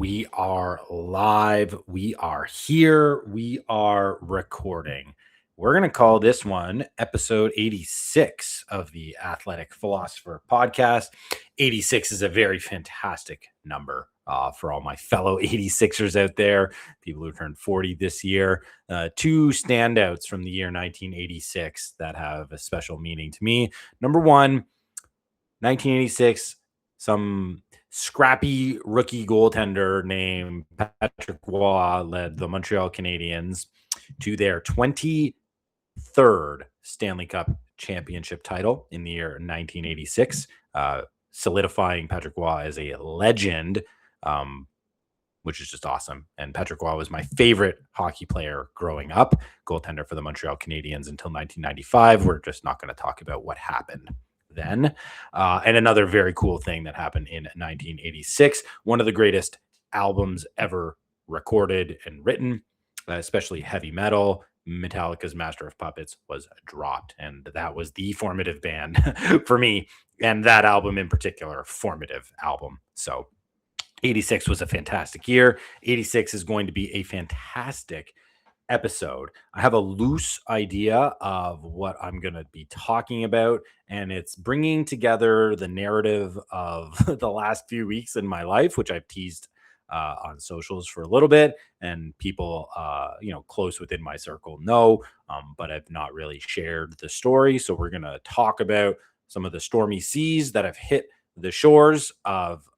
We are live. We are here. We are recording. We're going to call this one episode 86 of the Athletic Philosopher podcast. 86 is a very fantastic number for all my fellow 86ers out there, people who turned 40 this year. Two standouts from the year 1986 that have a special meaning to me. Number one, 1986, some scrappy rookie goaltender named Patrick Roy led the Montreal Canadiens to their 23rd Stanley Cup championship title in the year 1986, solidifying Patrick Roy as a legend, which is just awesome. And Patrick Roy was my favorite hockey player growing up, goaltender for the Montreal Canadiens until 1995. We're just not going to talk about what happened then. And another very cool thing that happened in 1986, one of the greatest albums ever recorded and written, especially heavy metal. Metallica's Master of Puppets was dropped, and that was the formative band for me, and that album in particular, formative album. So 86 was a fantastic year. 86 is going to be a fantastic episode. I have a loose idea of what I'm going to be talking about, and it's bringing together the narrative of the last few weeks in my life, which I've teased on socials for a little bit, and people close within my circle know, but I've not really shared the story. So we're going to talk about some of the stormy seas that have hit the shores of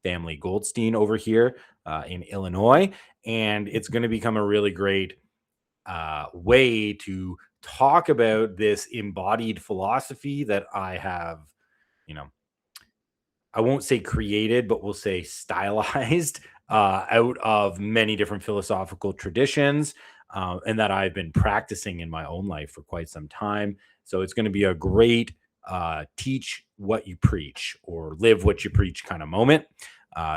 family Goldstein over here in Illinois. And it's going to become a really great way to talk about this embodied philosophy that I have, I won't say created, but we'll say stylized out of many different philosophical traditions, and that I've been practicing in my own life for quite some time. So it's going to be a great teach what you preach or live what you preach kind of moment.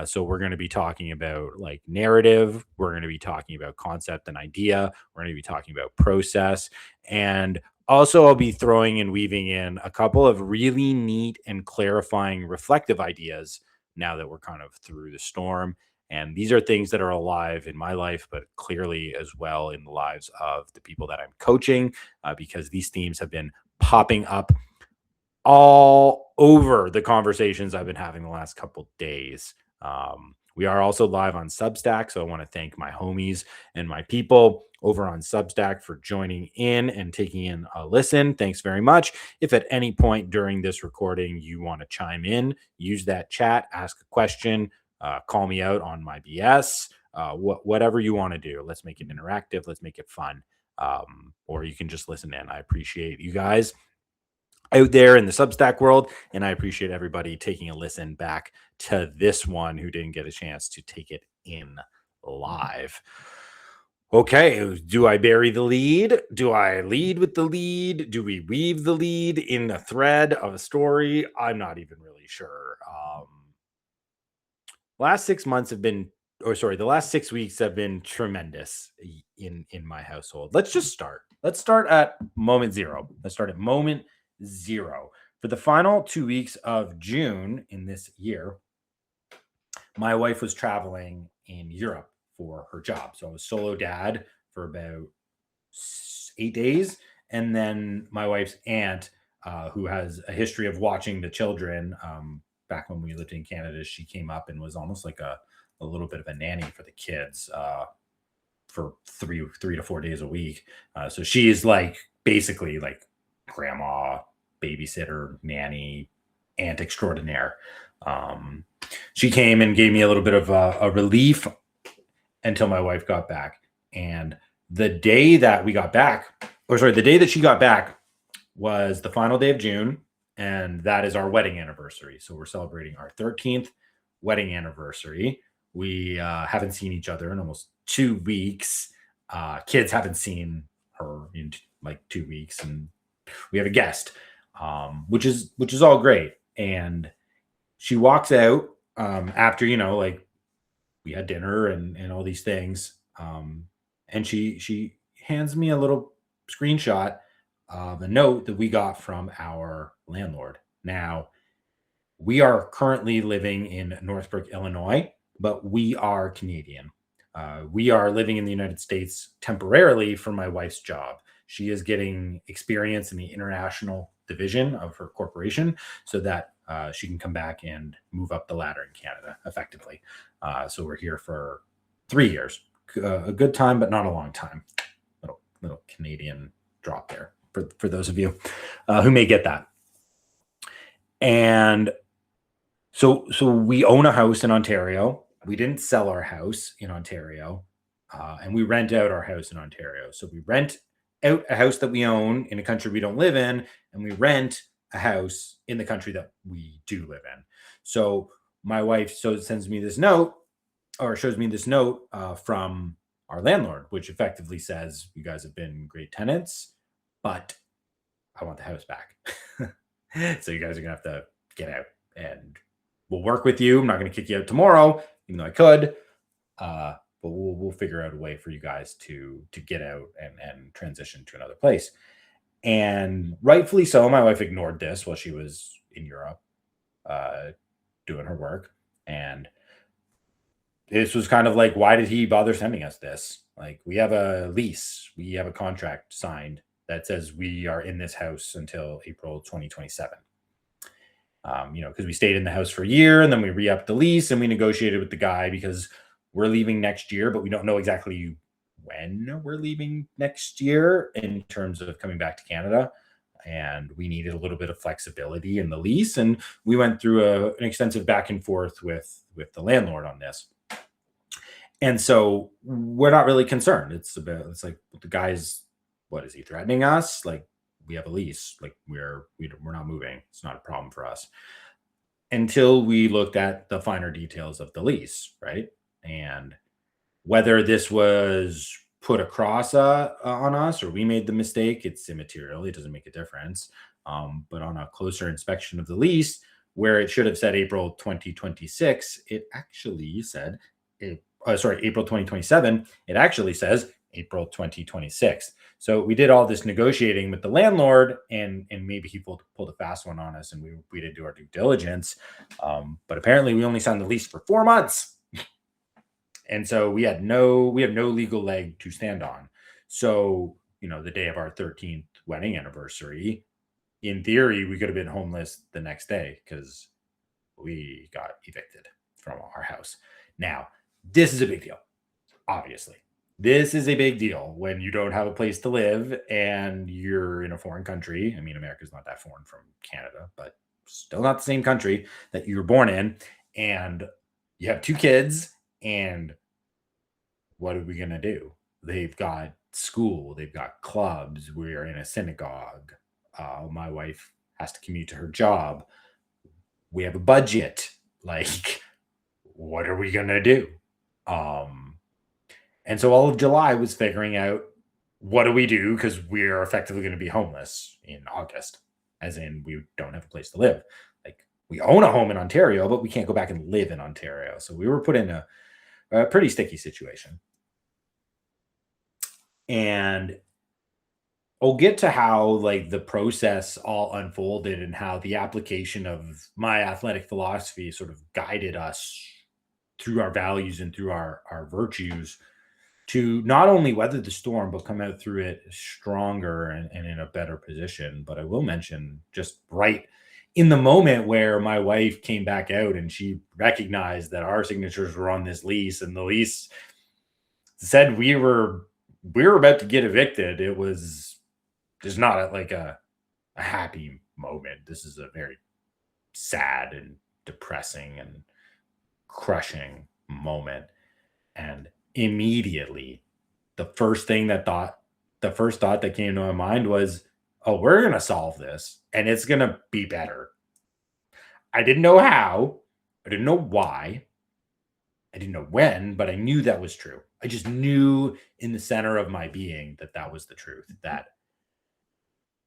So we're going to be talking about like narrative. We're going to be talking about concept and idea. We're going to be talking about process. And also I'll be throwing and weaving in a couple of really neat and clarifying reflective ideas now that we're kind of through the storm. And these are things that are alive in my life, but clearly as well in the lives of the people that I'm coaching, because these themes have been popping up all over the conversations I've been having the last couple days. We are also live on Substack, so I want to thank my homies and my people over on Substack for joining in and taking in a listen. Thanks very much. If at any point during this recording you want to chime in, use that chat, ask a question, call me out on my BS, whatever you want to do. Let's make it interactive. Let's make it fun. Or you can just listen in. I appreciate you guys out there in the Substack world, and I appreciate everybody taking a listen back to this one who didn't get a chance to take it in live. Okay, do I bury the lead? Do I lead with the lead? Do we weave the lead in a thread of a story? I'm not even really sure. Last 6 months have been, the last 6 weeks have been tremendous in my household. Let's just start. Let's start at moment zero. Let's start at moment zero. For the final 2 weeks of June in this year, my wife was traveling in Europe for her job. So I was solo dad for about 8 days. And then my wife's aunt, who has a history of watching the children, back when we lived in Canada, she came up and was almost like a little bit of a nanny for the kids for three to 4 days a week. So she is like basically like grandma, babysitter, nanny, aunt extraordinaire. She came and gave me a little bit of a relief until my wife got back. And the day that we got back, the day that she got back was the final day of June. And that is our wedding anniversary. So we're celebrating our 13th wedding anniversary. We haven't seen each other in almost 2 weeks. Kids haven't seen her in like 2 weeks. And we have a guest, which is all great. And she walks out after, we had dinner and all these things. And she hands me a little screenshot of a note that we got from our landlord. Now, we are currently living in Northbrook, Illinois, but we are Canadian. We are living in the United States temporarily for my wife's job. She is getting experience in the international division of her corporation so that she can come back and move up the ladder in Canada effectively. So we're here for 3 years. A good time, but not a long time. Little Canadian drop there for those of you who may get that. And so we own a house in Ontario. We didn't sell our house in Ontario, and we rent out our house in Ontario. So we rent out a house that we own in a country we don't live in, and we rent a house in the country that we do live in. So my wife sends me this note, or shows me this note from our landlord, which effectively says, "You guys have been great tenants, but I want the house back. So you guys are gonna have to get out, and we'll work with you. I'm not gonna kick you out tomorrow, even though I could. But we'll figure out a way for you guys to get out and transition to another place." And rightfully so, my wife ignored this while she was in Europe doing her work. And this was kind of like, why did he bother sending us this? Like, we have a lease, we have a contract signed that says we are in this house until April 2027. Because we stayed in the house for a year and then we re-upped the lease and we negotiated with the guy because we're leaving next year, but we don't know exactly when we're leaving next year in terms of coming back to Canada. And we needed a little bit of flexibility in the lease. And we went through an extensive back and forth with the landlord on this. And so we're not really concerned. It's like the guy's, what is he threatening us? Like, we have a lease. Like, we're not moving. It's not a problem for us. Until we looked at the finer details of the lease, right? And whether this was put across on us or we made the mistake, it's immaterial. It doesn't make a difference. But on a closer inspection of the lease, where it should have said April 2026, it actually said April 2027. It actually says April 2026. So we did all this negotiating with the landlord, and maybe he pulled a fast one on us, and we didn't do our due diligence. But apparently, we only signed the lease for 4 months, and so we have no legal leg to stand on. So the day of our 13th wedding anniversary, in theory, we could have been homeless the next day because we got evicted from our house. Now, this is a big deal, obviously. This is a big deal when you don't have a place to live and you're in a foreign country. I mean, America's not that foreign from Canada, but still not the same country that you were born in. And you have 2 kids, and what are we going to do? They've got school, they've got clubs, we're in a synagogue. My wife has to commute to her job. We have a budget. Like, what are we going to do? And so all of July was figuring out, what do we do? Because we're effectively going to be homeless in August, as in we don't have a place to live. Like, we own a home in Ontario, but we can't go back and live in Ontario. So we were put in a pretty sticky situation. And I'll get to how like the process all unfolded and how the application of my athletic philosophy sort of guided us through our values and through our virtues to not only weather the storm, but come out through it stronger and in a better position. But I will mention, just right in the moment where my wife came back out and she recognized that our signatures were on this lease, and the lease said we were about to get evicted, it was just not a happy moment. This is a very sad and depressing and crushing moment. And immediately, the first thought that came to my mind was, oh, we're going to solve this and it's going to be better. I didn't know how, I didn't know why, I didn't know when, but I knew that was true. I just knew in the center of my being that was the truth, that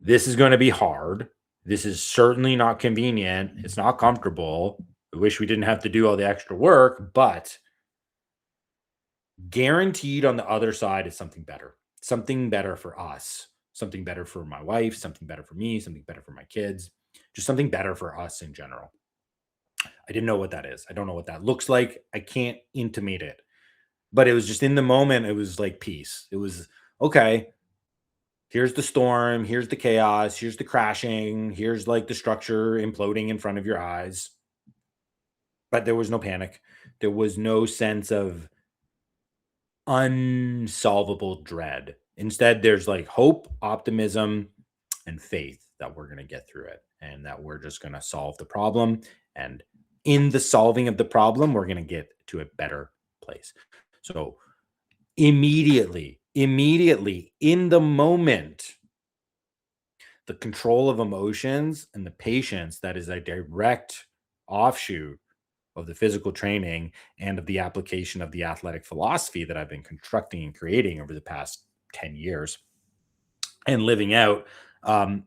this is going to be hard. This is certainly not convenient. It's not comfortable. I wish we didn't have to do all the extra work, but guaranteed on the other side is something better for us, something better for my wife, something better for me, something better for my kids, just something better for us in general. I didn't know what that is. I don't know what that looks like. I can't intimate it. But it was just in the moment, it was like peace. It was okay. Here's the storm. Here's the chaos. Here's the crashing. Here's like the structure imploding in front of your eyes. But there was no panic. There was no sense of unsolvable dread. Instead, there's like hope, optimism, and faith that we're going to get through it and that we're just going to solve the problem. And in the solving of the problem, we're going to get to a better place. So immediately in the moment, the control of emotions and the patience that is a direct offshoot of the physical training and of the application of the athletic philosophy that I've been constructing and creating over the past 10 years and living out.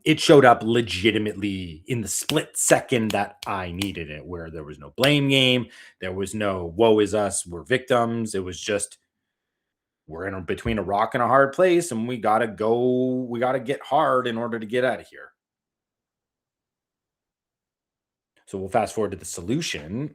It showed up legitimately in the split second that I needed it, where there was no blame game. There was no woe is us, we're victims. It was just, we're in between a rock and a hard place and we got to get hard in order to get out of here. So we'll fast forward to the solution.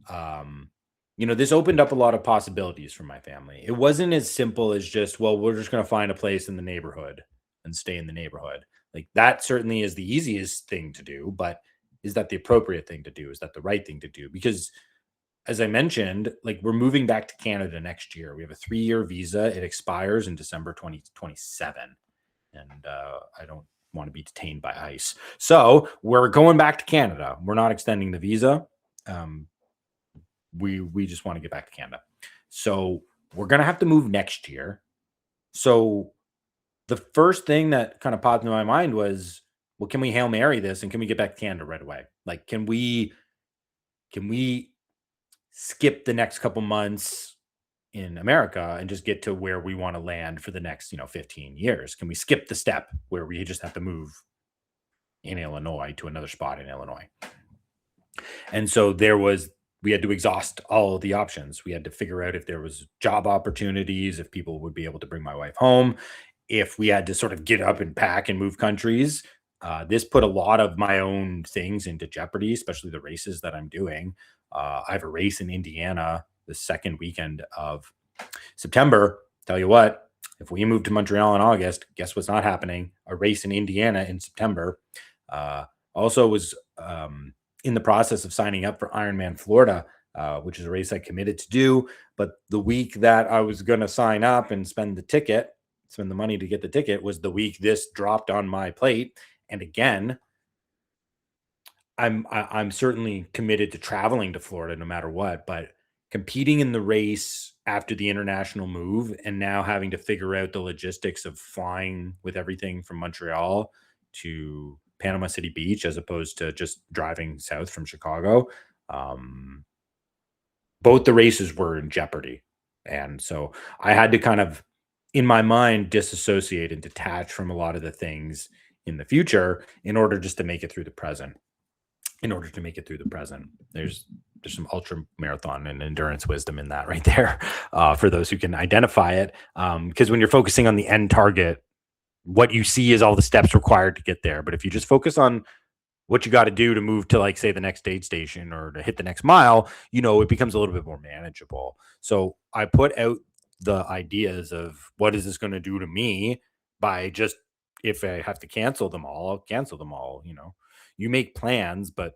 um this opened up a lot of possibilities for my family. It wasn't as simple as just, well, we're just going to find a place in the neighborhood and stay in the neighborhood. Like, that certainly is the easiest thing to do, but is that the appropriate thing to do? Is that the right thing to do? Because, as I mentioned, like, we're moving back to Canada next year. We have a 3-year visa. It expires in December 2027, and I don't want to be detained by ICE. So we're going back to Canada. We're not extending the visa. um, we just want to get back to Canada. So we're gonna have to move next year. So the first thing that kind of popped into my mind was, well, can we Hail Mary this and can we get back to Canada right away? Like, can we skip the next couple months in America and just get to where we want to land for the next, 15 years? Can we skip the step where we just have to move in Illinois to another spot in Illinois? And so we had to exhaust all of the options. We had to figure out if there was job opportunities, if people would be able to bring my wife home, if we had to sort of get up and pack and move countries. This put a lot of my own things into jeopardy, especially the races that I'm doing. I have a race in Indiana the second weekend of September. Tell you what, if we move to Montreal in August, guess what's not happening? A race in Indiana in September. Uh, Also was in the process of signing up for Ironman Florida, which is a race I committed to do. But the week that I was going to sign up and spend the money to get the ticket, was the week this dropped on my plate. And again, I'm certainly committed to traveling to Florida no matter what, but competing in the race after the international move and now having to figure out the logistics of flying with everything from Montreal to Panama City Beach as opposed to just driving south from Chicago. Um, Both the races were in jeopardy. And so I had to kind of, in my mind, disassociate and detach from a lot of the things in the future in order just to make it through the present. There's some ultra marathon and endurance wisdom in that right there, for those who can identify it. Because when you're focusing on the end target, what you see is all the steps required to get there. But if you just focus on what you got to do to move to, like, say, the next aid station or to hit the next mile, it becomes a little bit more manageable. So I put out the ideas of what is this going to do to me by just, if I have to cancel them all, I'll cancel them all. You make plans, but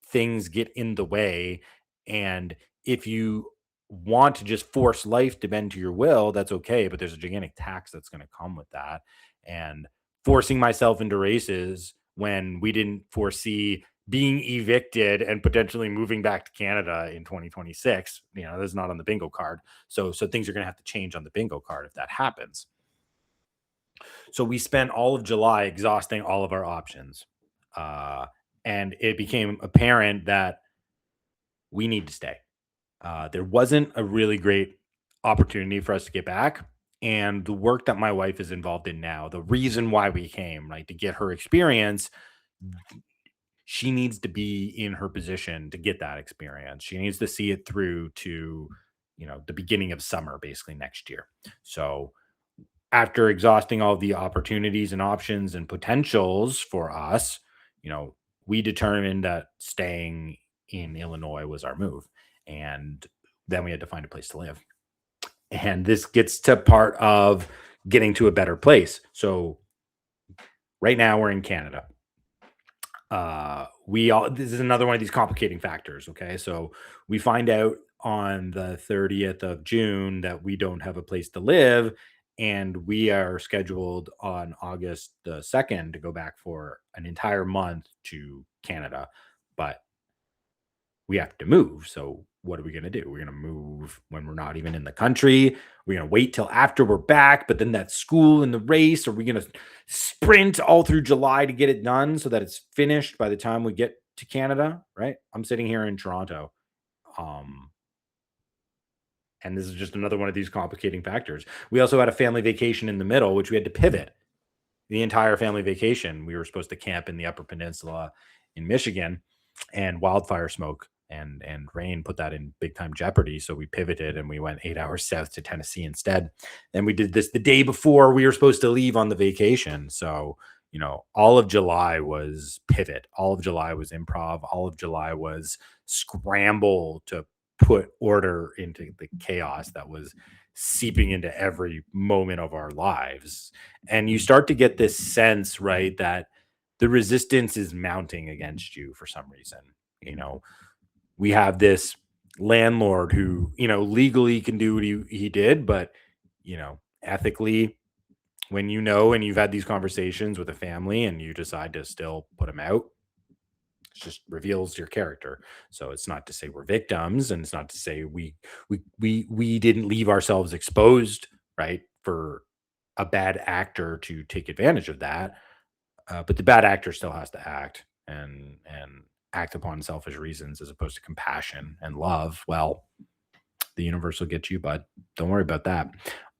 things get in the way. And if you want to just force life to bend to your will, that's okay. But there's a gigantic tax that's going to come with that. And forcing myself into races when we didn't foresee being evicted and potentially moving back to Canada in 2026, that's not on the bingo card. So things are going to have to change on the bingo card if that happens. So we spent all of July exhausting all of our options. And it became apparent that we need to stay. There wasn't a really great opportunity for us to get back. And the work that my wife is involved in now, the reason why we came, right, to get her experience, she needs to be in her position to get that experience. She needs to see it through to, the beginning of summer, basically next year. So after exhausting all the opportunities and options and potentials for us, we determined that staying in Illinois was our move. And then we had to find a place to live. And this gets to part of getting to a better place. So right now we're in Canada. This is another one of these complicating factors. Okay. So we find out on the 30th of June that we don't have a place to live. And we are scheduled on August the 2nd to go back for an entire month to Canada. But we have to move. So what are we going to do? We're going to move when we're not even in the country. We're going to wait till after we're back, but then that school and the race, are we going to sprint all through July to get it done so that it's finished by the time we get to Canada, right? I'm sitting here in Toronto. And this is just another one of these complicating factors. We also had a family vacation in the middle, which we had to pivot. The entire family vacation, we were supposed to camp in the Upper Peninsula in Michigan, and wildfire smoke and rain put that in big time jeopardy. So we pivoted and we went 8 hours south to Tennessee instead. And we did this the day before we were supposed to leave on the vacation. So, all of July was pivot. All of July was improv. All of July was scramble to put order into the chaos that was seeping into every moment of our lives. And you start to get this sense, right, that the resistance is mounting against you for some reason. We have this landlord who, legally can do what he did, but, ethically, when and you've had these conversations with a family and you decide to still put him out, it just reveals your character. So it's not to say we're victims, and it's not to say we didn't leave ourselves exposed, right, for a bad actor to take advantage of that. But the bad actor still has to act and act upon selfish reasons as opposed to compassion and love. Well, the universe will get you, bud. Don't worry about that.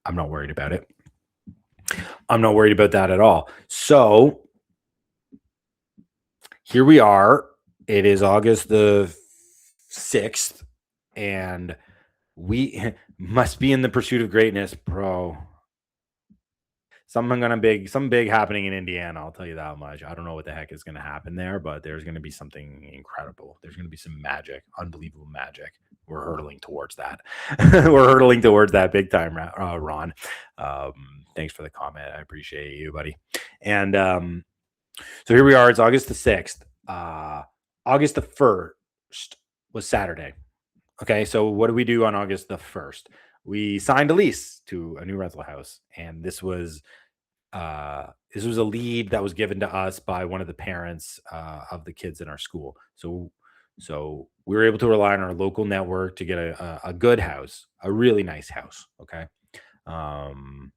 I'm not worried about it. I'm not worried about that at all. So here we are. It is August the 6th, and we must be in the pursuit of greatness, bro. Something big happening in Indiana. I'll tell you that much. I don't know what the heck is going to happen there, but there's going to be something incredible. There's going to be some magic, unbelievable magic. We're hurtling towards that. We're hurtling towards that big time, Ron. Thanks for the comment. I appreciate you, buddy. And so here we are. It's August the 6th. August the 1st was Saturday. Okay, so what do we do on August the 1st? We signed a lease to a new rental house, and this was a lead that was given to us by one of the parents of the kids in our school. So we were able to rely on our local network to get a good house, a really nice house. Okay. And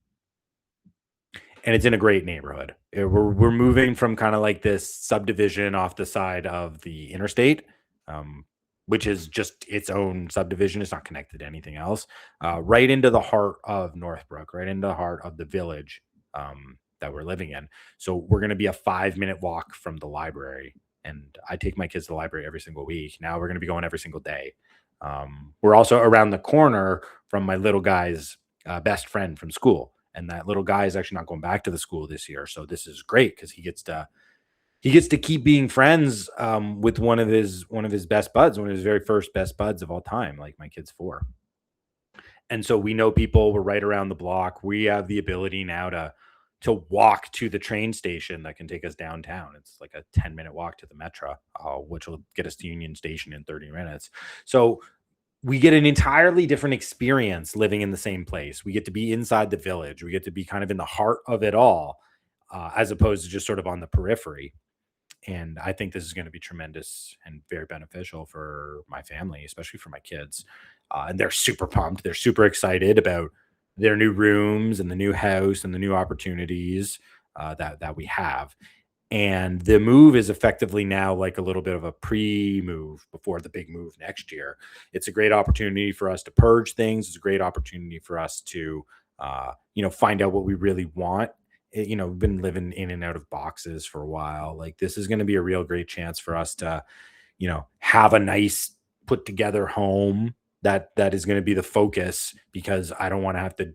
it's in a great neighborhood. We're moving from kind of like this subdivision off the side of the interstate, which is just its own subdivision. It's not connected to anything else. Right into the heart of Northbrook, right into the heart of the village that we're living in. So we're going to be a 5-minute walk from the library. And I take my kids to the library every single week. Now we're going to be going every single day. We're also around the corner from my little guy's best friend from school. And that little guy is actually not going back to the school this year. So this is great because he gets to keep being friends with one of his best buds, one of his very first best buds of all time, like my kid's 4. And so we know people. We're right around the block. We have the ability now to walk to the train station that can take us downtown. It's like a 10-minute walk to the Metro, which will get us to Union Station in 30 minutes. So we get an entirely different experience living in the same place. We get to be inside the village. We get to be kind of in the heart of it all, as opposed to just sort of on the periphery. And I think this is going to be tremendous and very beneficial for my family, especially for my kids. And they're super pumped. They're super excited about their new rooms and the new house and the new opportunities that we have. And the move is effectively now like a little bit of a pre-move before the big move next year. It's a great opportunity for us to purge things. It's a great opportunity for us to, find out what we really want. We've been living in and out of boxes for a while. Like, this is going to be a real great chance for us to, have a nice put together home that is going to be the focus, because I don't want to have to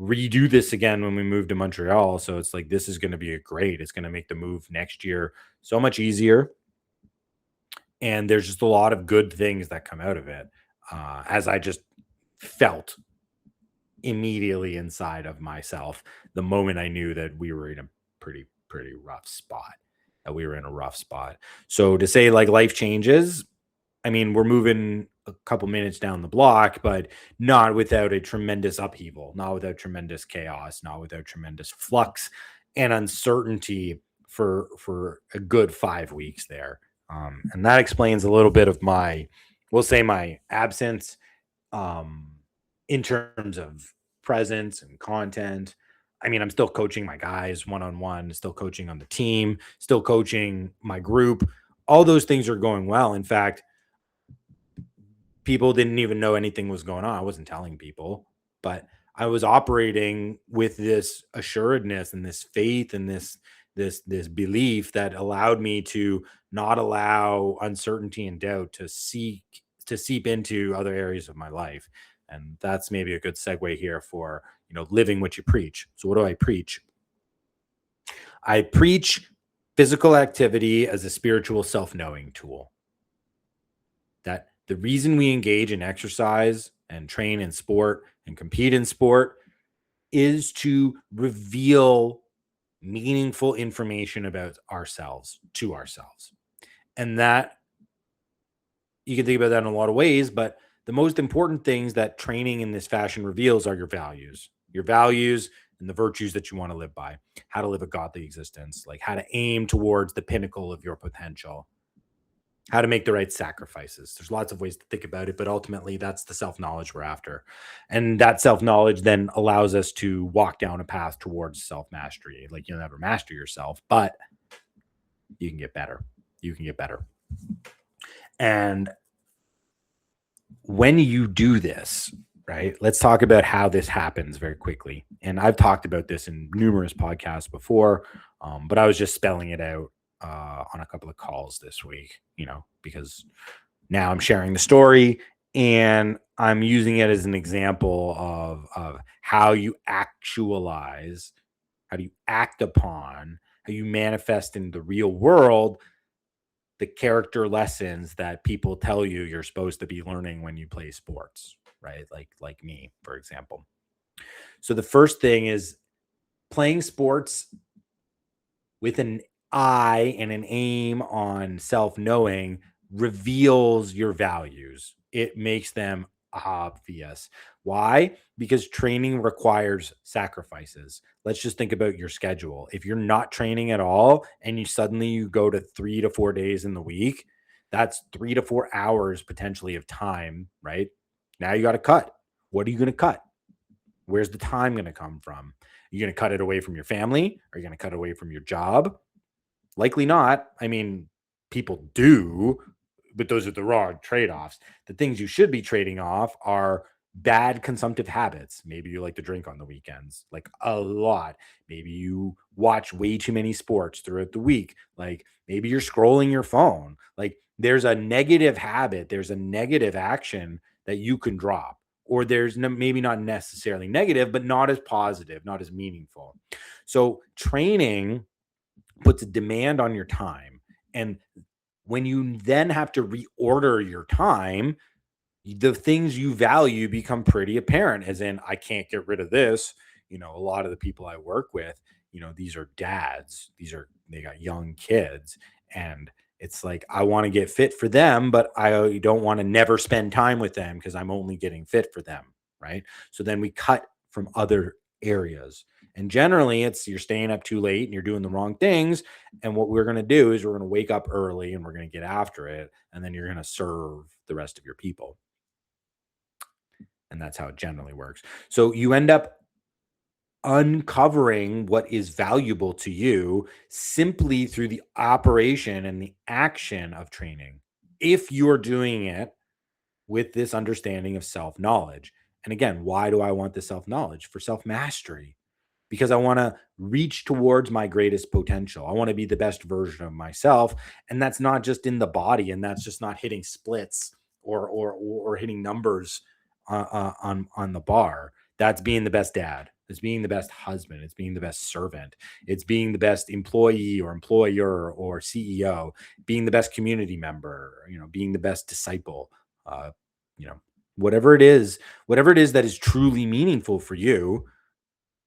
redo this again when we move to Montreal. So it's like, this is going to be it's going to make the move next year so much easier. And there's just a lot of good things that come out of it, as I just felt immediately inside of myself the moment I knew that we were in a pretty rough spot. That we were in a rough spot. So to say like life changes, I mean, we're moving a couple minutes down the block, but not without a tremendous upheaval, not without tremendous chaos, not without tremendous flux and uncertainty for a good 5 weeks there. And that explains a little bit of my, we'll say, my absence, um, in terms of presence and content. I mean, I'm still coaching my guys one on one, still coaching on the team, still coaching my group. All those things are going well. In fact, people didn't even know anything was going on. I wasn't telling people, but I was operating with this assuredness and this faith and this belief that allowed me to not allow uncertainty and doubt to seep into other areas of my life. And that's maybe a good segue here for, living what you preach. So what do I preach? I preach physical activity as a spiritual self-knowing tool. That the reason we engage in exercise and train in sport and compete in sport is to reveal meaningful information about ourselves to ourselves. And that, you can think about that in a lot of ways, but the most important things that training in this fashion reveals are your values and the virtues that you want to live by, how to live a godly existence, like how to aim towards the pinnacle of your potential, how to make the right sacrifices. There's lots of ways to think about it, but ultimately that's the self-knowledge we're after. And that self-knowledge then allows us to walk down a path towards self-mastery. Like, you'll never master yourself, but you can get better. You can get better. And when you do this, right, let's talk about how this happens very quickly. And I've talked about this in numerous podcasts before, but I was just spelling it out on a couple of calls this week, because now I'm sharing the story and I'm using it as an example of how you actualize, how do you act upon, how you manifest in the real world the character lessons that people tell you you're supposed to be learning when you play sports, right? Like me, for example. So the first thing is playing sports with an eye and an aim on self-knowing reveals your values. It makes them obvious. Why? Because training requires sacrifices. Let's just think about your schedule. If you're not training at all and you go to 3 to 4 days in the week, that's 3 to 4 hours potentially of time, right? Now you got to cut. What are you going to cut? Where's the time going to come from? Are you going to cut it away from your family? Are you going to cut away from your job? Likely not. I mean, people do, but those are the wrong trade-offs. The things you should be trading off are bad consumptive habits. Maybe you like to drink on the weekends, like a lot. Maybe you watch way too many sports throughout the week. Like maybe you're scrolling your phone. Like there's a negative habit, there's a negative action that you can drop. Or there's maybe not necessarily negative, but not as positive, not as meaningful. So training puts a demand on your time. And when you then have to reorder your time, the things you value become pretty apparent, as in, I can't get rid of this. A lot of the people I work with, these are dads, they got young kids. And it's like, I want to get fit for them, but I don't want to never spend time with them because I'm only getting fit for them. Right. So then we cut from other areas. And generally, it's you're staying up too late and you're doing the wrong things. And what we're going to do is we're going to wake up early and we're going to get after it. And then you're going to serve the rest of your people. And that's how it generally works. So you end up uncovering what is valuable to you simply through the operation and the action of training, if you're doing it with this understanding of self-knowledge. And again, why do I want the self-knowledge? For self-mastery. Because I want to reach towards my greatest potential. I want to be the best version of myself. And that's not just in the body, and that's just not hitting splits or hitting numbers on the bar. That's being the best dad. It's being the best husband. It's being the best servant. It's being the best employee or employer or CEO, being the best community member, being the best disciple, uh, you know, whatever it is, that is truly meaningful for you.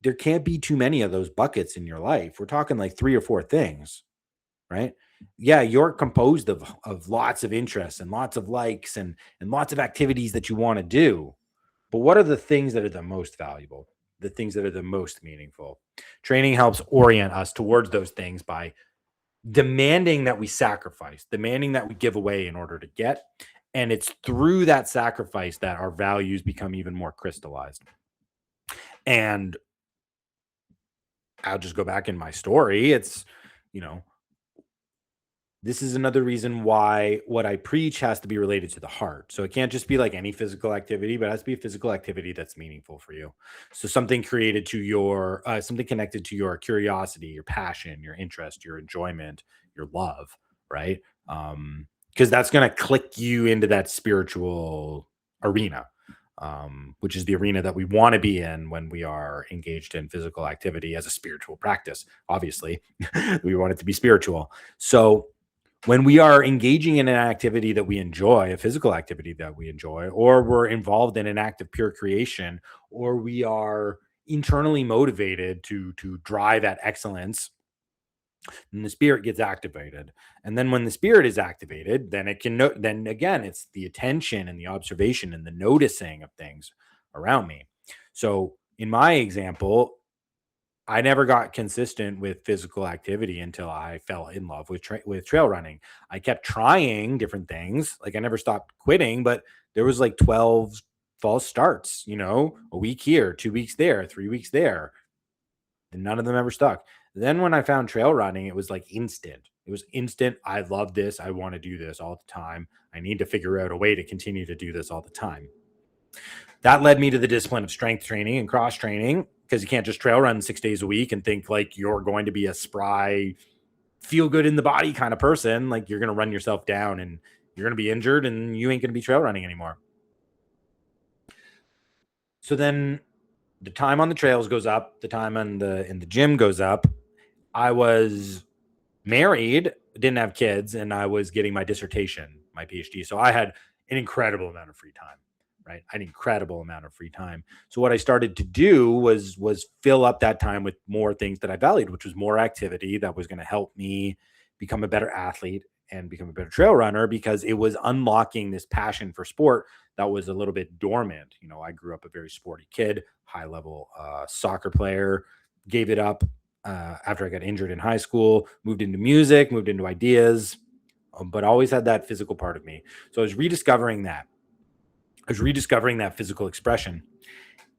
There can't be too many of those buckets in your life. We're talking like three or four things, right? Yeah, you're composed of lots of interests and lots of likes and lots of activities that you want to do. But what are the things that are the most valuable? The things that are the most meaningful? Training helps orient us towards those things by demanding that we sacrifice, demanding that we give away in order to get. And it's through that sacrifice that our values become even more crystallized. And I'll just go back in my story. It's, you know, this is another reason why what I preach has to be related to the heart. So it can't just be like any physical activity, but it has to be a physical activity that's meaningful for you. So something created to something connected to your curiosity, your passion, your interest, your enjoyment, your love, right? Because that's going to click you into that spiritual arena, which is the arena that we want to be in when we are engaged in physical activity as a spiritual practice. Obviously, we want it to be spiritual. So when we are engaging in an activity that we enjoy, a physical activity that we enjoy, or we're involved in an act of pure creation, or we are internally motivated to drive at excellence, then the spirit gets activated. And then when the spirit is activated, then it can then again, it's the attention and the observation and the noticing of things around me. So in my example, I never got consistent with physical activity until I fell in love with trail running. I kept trying different things. Like I never stopped quitting, but there was like 12 false starts, a week here, 2 weeks there, 3 weeks there. And none of them ever stuck. Then when I found trail running, it was like instant. It was instant. I love this. I want to do this all the time. I need to figure out a way to continue to do this all the time. That led me to the discipline of strength training and cross training, because you can't just trail run 6 days a week and think like you're going to be a spry, feel good in the body kind of person. Like you're going to run yourself down and you're going to be injured and you ain't going to be trail running anymore. So then the time on the trails goes up, the time in the gym goes up. I was married, didn't have kids, and I was getting my dissertation, my PhD. So I had an incredible amount of free time, right? An incredible amount of free time. So what I started to do was fill up that time with more things that I valued, which was more activity that was going to help me become a better athlete and become a better trail runner, because it was unlocking this passion for sport that was a little bit dormant. I grew up a very sporty kid, high level soccer player, gave it up after I got injured in high school, moved into music, moved into ideas, but always had that physical part of me. So I was rediscovering that. I was rediscovering that physical expression.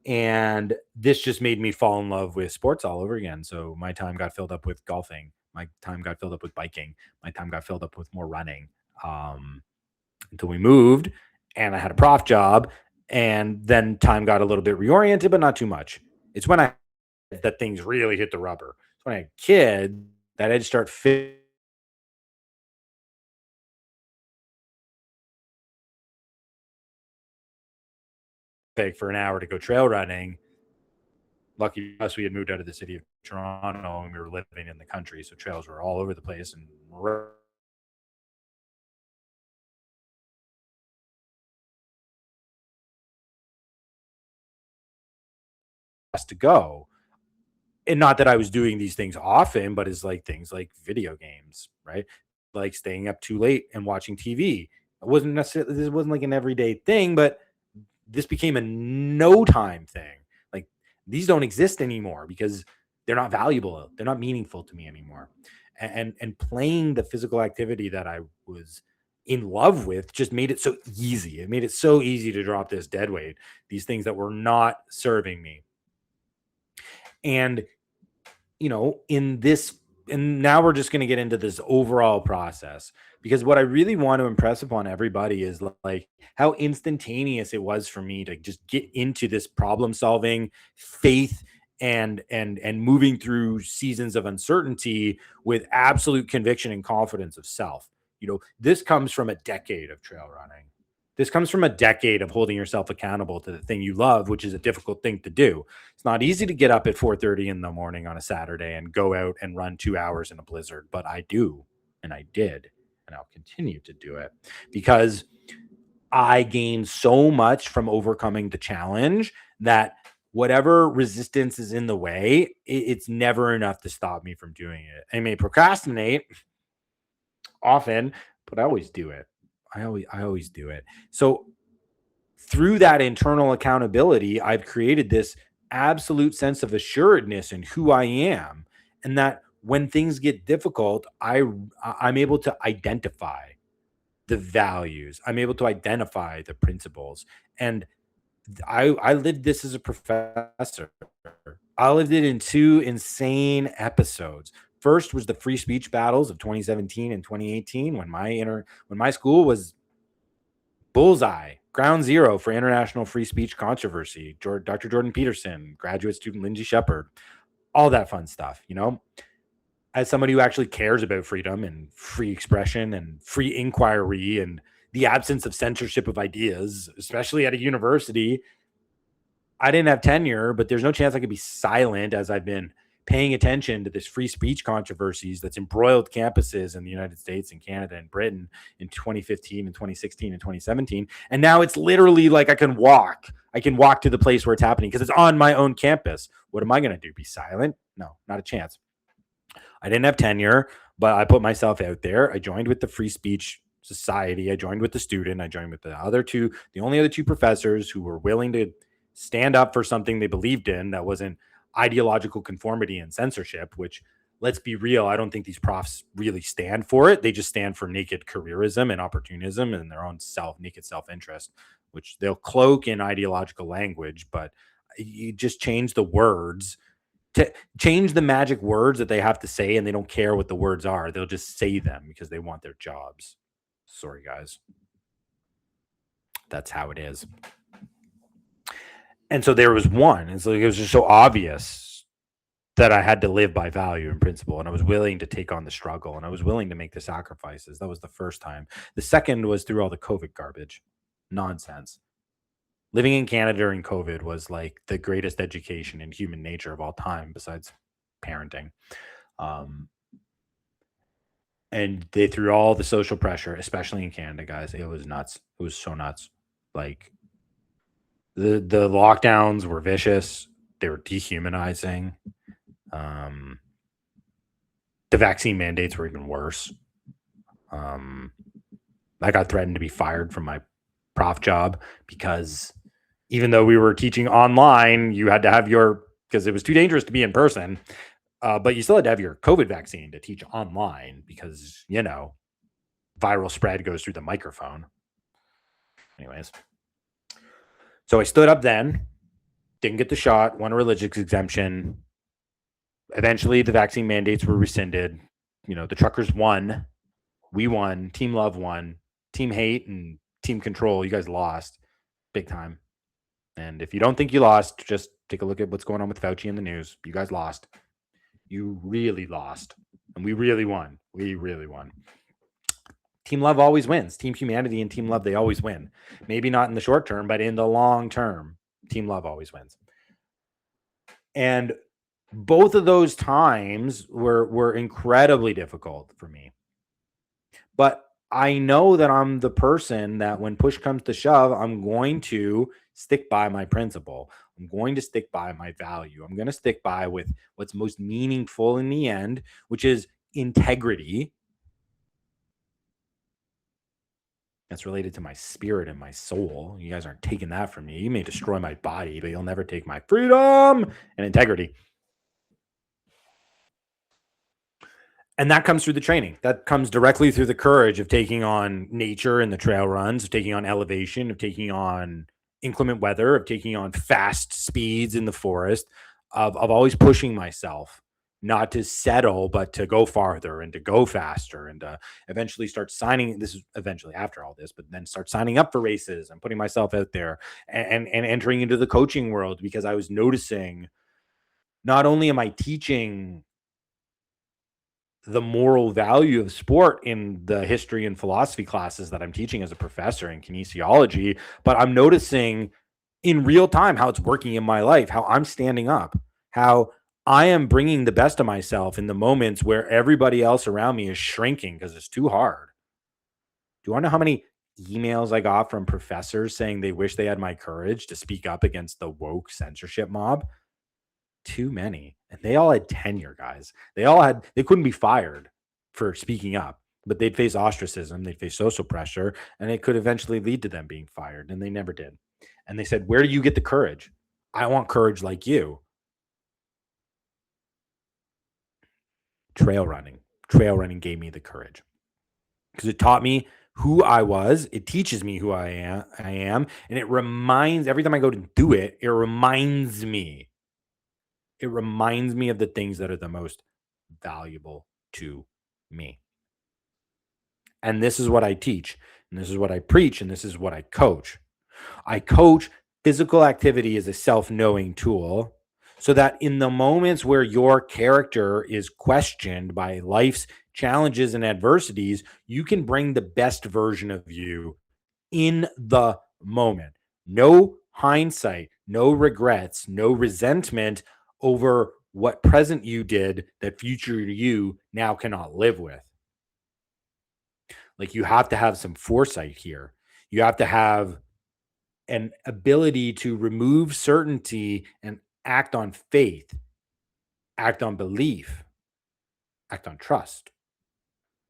And this just made me fall in love with sports all over again. So my time got filled up with golfing. My time got filled up with biking. My time got filled up with more running, until we moved and I had a prof job. And then time got a little bit reoriented, but not too much. It's when I that things really hit the rubber. It's when I had kids that I had to start for an hour to go trail running. Lucky us, we had moved out of the city of Toronto and we were living in the country. So trails were all over the place and to go. And not that I was doing these things often, but it's like things like video games, right? Like staying up too late and watching TV. It wasn't necessarily, this wasn't like an everyday thing, but this became a no time thing. Like these don't exist anymore because they're not valuable. They're not meaningful to me anymore. And playing the physical activity that I was in love with just made it so easy. It made it so easy to drop this dead weight, these things that were not serving me. And in this, and now we're just going to get into this overall process, because what I really want to impress upon everybody is like how instantaneous it was for me to just get into this problem solving faith and moving through seasons of uncertainty with absolute conviction and confidence of self. This comes from a decade of trail running. This comes from a decade of holding yourself accountable to the thing you love, which is a difficult thing to do. It's not easy to get up at 4:30 in the morning on a Saturday and go out and run 2 hours in a blizzard, but I do, and I did, and I'll continue to do it because I gained so much from overcoming the challenge that whatever resistance is in the way, it's never enough to stop me from doing it. I may procrastinate often, but I always do it. I always do it. So through that internal accountability, I've created this absolute sense of assuredness in who I am, and that when things get difficult, I'm able to identify the values. I'm able to identify the principles. And I lived this as a professor. I lived it in two insane episodes. First was the free speech battles of 2017 and 2018 when my school was bullseye, ground zero for international free speech controversy. Dr. Jordan Peterson, graduate student Lindsay Shepard, all that fun stuff, as somebody who actually cares about freedom and free expression and free inquiry and the absence of censorship of ideas, especially at a university. I didn't have tenure, but there's no chance I could be silent as I've been paying attention to this free speech controversies that's embroiled campuses in the United States and Canada and Britain in 2015 and 2016 and 2017. And now it's literally like I can walk to the place where it's happening because it's on my own campus. What am I going to do? Be silent? No, not a chance. I didn't have tenure, but I put myself out there. I joined with the Free Speech Society. I joined with the student. I joined with the only other two professors who were willing to stand up for something they believed in that wasn't ideological conformity and censorship, which, let's be real, I don't think these profs really stand for it. They just stand for naked careerism and opportunism and their own naked self-interest, which they'll cloak in ideological language, but you just change the words to change the magic words that they have to say, and they don't care what the words are. They'll just say them because they want their jobs. Sorry, guys. That's how it is. And so there was one. And so it was just so obvious that I had to live by value and principle. And I was willing to take on the struggle and I was willing to make the sacrifices. That was the first time. The second was through all the COVID garbage. Nonsense. Living in Canada during COVID was like the greatest education in human nature of all time, besides parenting. And they threw all the social pressure, especially in Canada, guys. It was nuts. It was so nuts. Like the lockdowns were vicious. They were dehumanizing. The vaccine mandates were even worse. I got threatened to be fired from my prof job because even though we were teaching online, you had to have because it was too dangerous to be in person, but you still had to have your COVID vaccine to teach online because, viral spread goes through the microphone. Anyways, so I stood up then, didn't get the shot, won a religious exemption. Eventually, the vaccine mandates were rescinded. The truckers won. We won. Team Love won. Team Hate and Team Control, you guys lost big time. And if you don't think you lost, just take a look at what's going on with Fauci in the news. You guys lost. You really lost. And we really won. We really won. Team Love always wins. Team Humanity and Team Love, they always win. Maybe not in the short term, but in the long term, Team Love always wins. And both of those times were incredibly difficult for me. But I know that I'm the person that when push comes to shove, I'm going to stick by my principle. I'm going to stick by my value. I'm going to stick by with what's most meaningful in the end, which is integrity. That's related to my spirit and my soul. You guys aren't taking that from me. You may destroy my body, but you'll never take my freedom and integrity. And that comes through the training. That comes directly through the courage of taking on nature and the trail runs, of taking on elevation, of taking on inclement weather, of taking on fast speeds in the forest, of always pushing myself, not to settle, but to go farther and to go faster and to eventually start signing. This is eventually after all this, but then start signing up for races and putting myself out there and entering into the coaching world because I was noticing not only am I teaching the moral value of sport in the history and philosophy classes that I'm teaching as a professor in kinesiology, but I'm noticing in real time how it's working in my life, how I'm standing up, how I am bringing the best of myself in the moments where everybody else around me is shrinking because it's too hard. Do you want to know how many emails I got from professors saying they wish they had my courage to speak up against the woke censorship mob? Too many. And they all had tenure, guys. They couldn't be fired for speaking up, but they'd face ostracism, they'd face social pressure, and it could eventually lead to them being fired. And they never did. And they said, where do you get the courage? I want courage like you. Trail running. Trail running gave me the courage because it taught me who I was. It teaches me who I am, and it reminds every time I go to do it, it reminds me. It reminds me of the things that are the most valuable to me. And this is what I teach, and this is what I preach, and this is what I coach. I coach physical activity as a self-knowing tool so that in the moments where your character is questioned by life's challenges and adversities, you can bring the best version of you in the moment. No hindsight, no regrets, no resentment over what present you did that future you now cannot live with. Like, you have to have some foresight here. You have to have an ability to remove certainty and act on faith, act on belief, act on trust.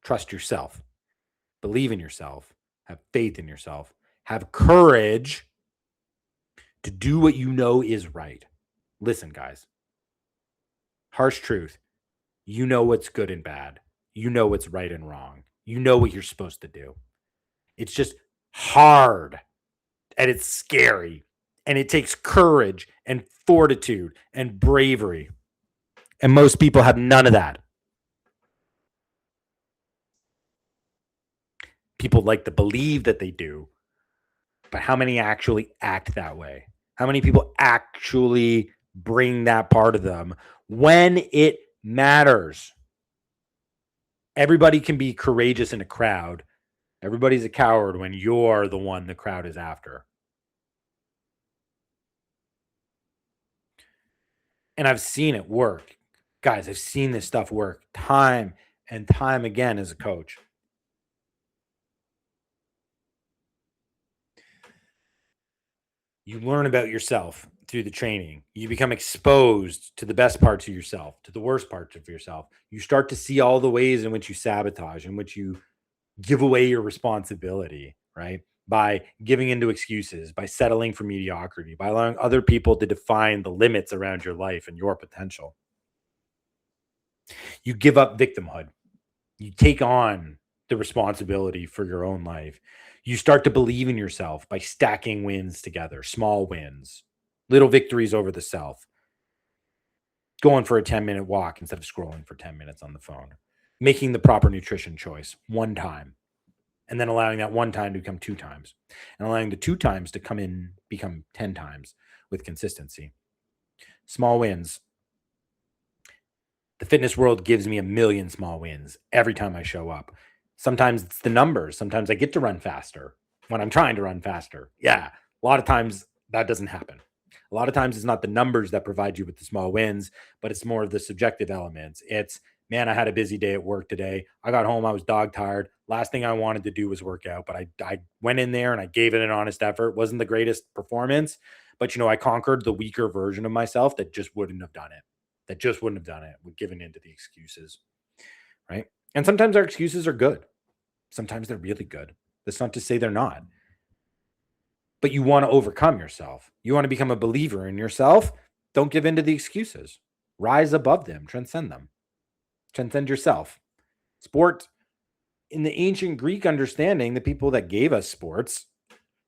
Trust yourself, believe in yourself, have faith in yourself, have courage to do what you know is right. Listen, guys, harsh truth. You know what's good and bad. You know what's right and wrong. You know what you're supposed to do. It's just hard and it's scary and it takes courage and fortitude and bravery. And most people have none of that. People like to believe that they do, but how many actually act that way? How many people actually bring that part of them when it matters? Everybody can be courageous in a crowd. Everybody's a coward when you're the one the crowd is after. And I've seen it work. Guys, I've seen this stuff work time and time again as a coach. You learn about yourself through the training. You become exposed to the best parts of yourself, to the worst parts of yourself. You start to see all the ways in which you sabotage, in which you give away your responsibility, right? By giving into excuses, by settling for mediocrity, by allowing other people to define the limits around your life and your potential. You give up victimhood. You take on the responsibility for your own life. You start to believe in yourself by stacking wins together, small wins, little victories over the self, going for a 10-minute walk instead of scrolling for 10 minutes on the phone, making the proper nutrition choice one time, and then allowing that one time to become two times, and allowing the two times to become 10 times with consistency. Small wins. The fitness world gives me a million small wins every time I show up. Sometimes it's the numbers. Sometimes I get to run faster when I'm trying to run faster. Yeah, a lot of times that doesn't happen. A lot of times it's not the numbers that provide you with the small wins, but it's more of the subjective elements. It's, man, I had a busy day at work today. I got home, I was dog tired. Last thing I wanted to do was work out, but I went in there and I gave it an honest effort. Wasn't the greatest performance, but I conquered the weaker version of myself that just wouldn't have done it. With giving into the excuses, right? And sometimes our excuses are good. Sometimes they're really good. That's not to say they're not. But you want to overcome yourself. You want to become a believer in yourself. Don't give in to the excuses. Rise above them. Transcend them. Transcend yourself. Sport, in the ancient Greek understanding, the people that gave us sports,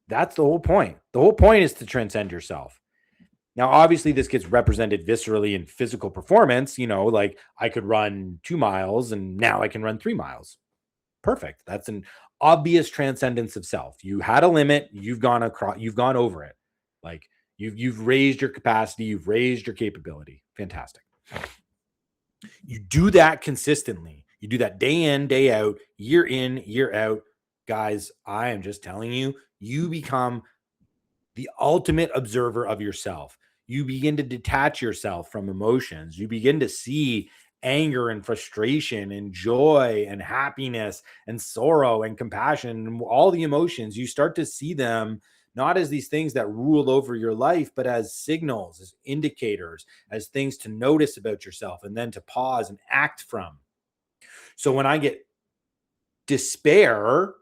that's the whole point. The whole point is to transcend yourself. Now, obviously, this gets represented viscerally in physical performance. Like I could run 2 miles and now I can run 3 miles. Perfect. That's an obvious transcendence of self. You had a limit, you've gone over it. Like you've raised your capacity, you've raised your capability. Fantastic. You do that consistently. You do that day in, day out, year in, year out. Guys, I am just telling you, you become the ultimate observer of yourself. You begin to detach yourself from emotions. You begin to see anger and frustration and joy and happiness and sorrow and compassion and all the emotions. You start to see them not as these things that rule over your life, but as signals, as indicators, as things to notice about yourself and then to pause and act from. So when I get despair,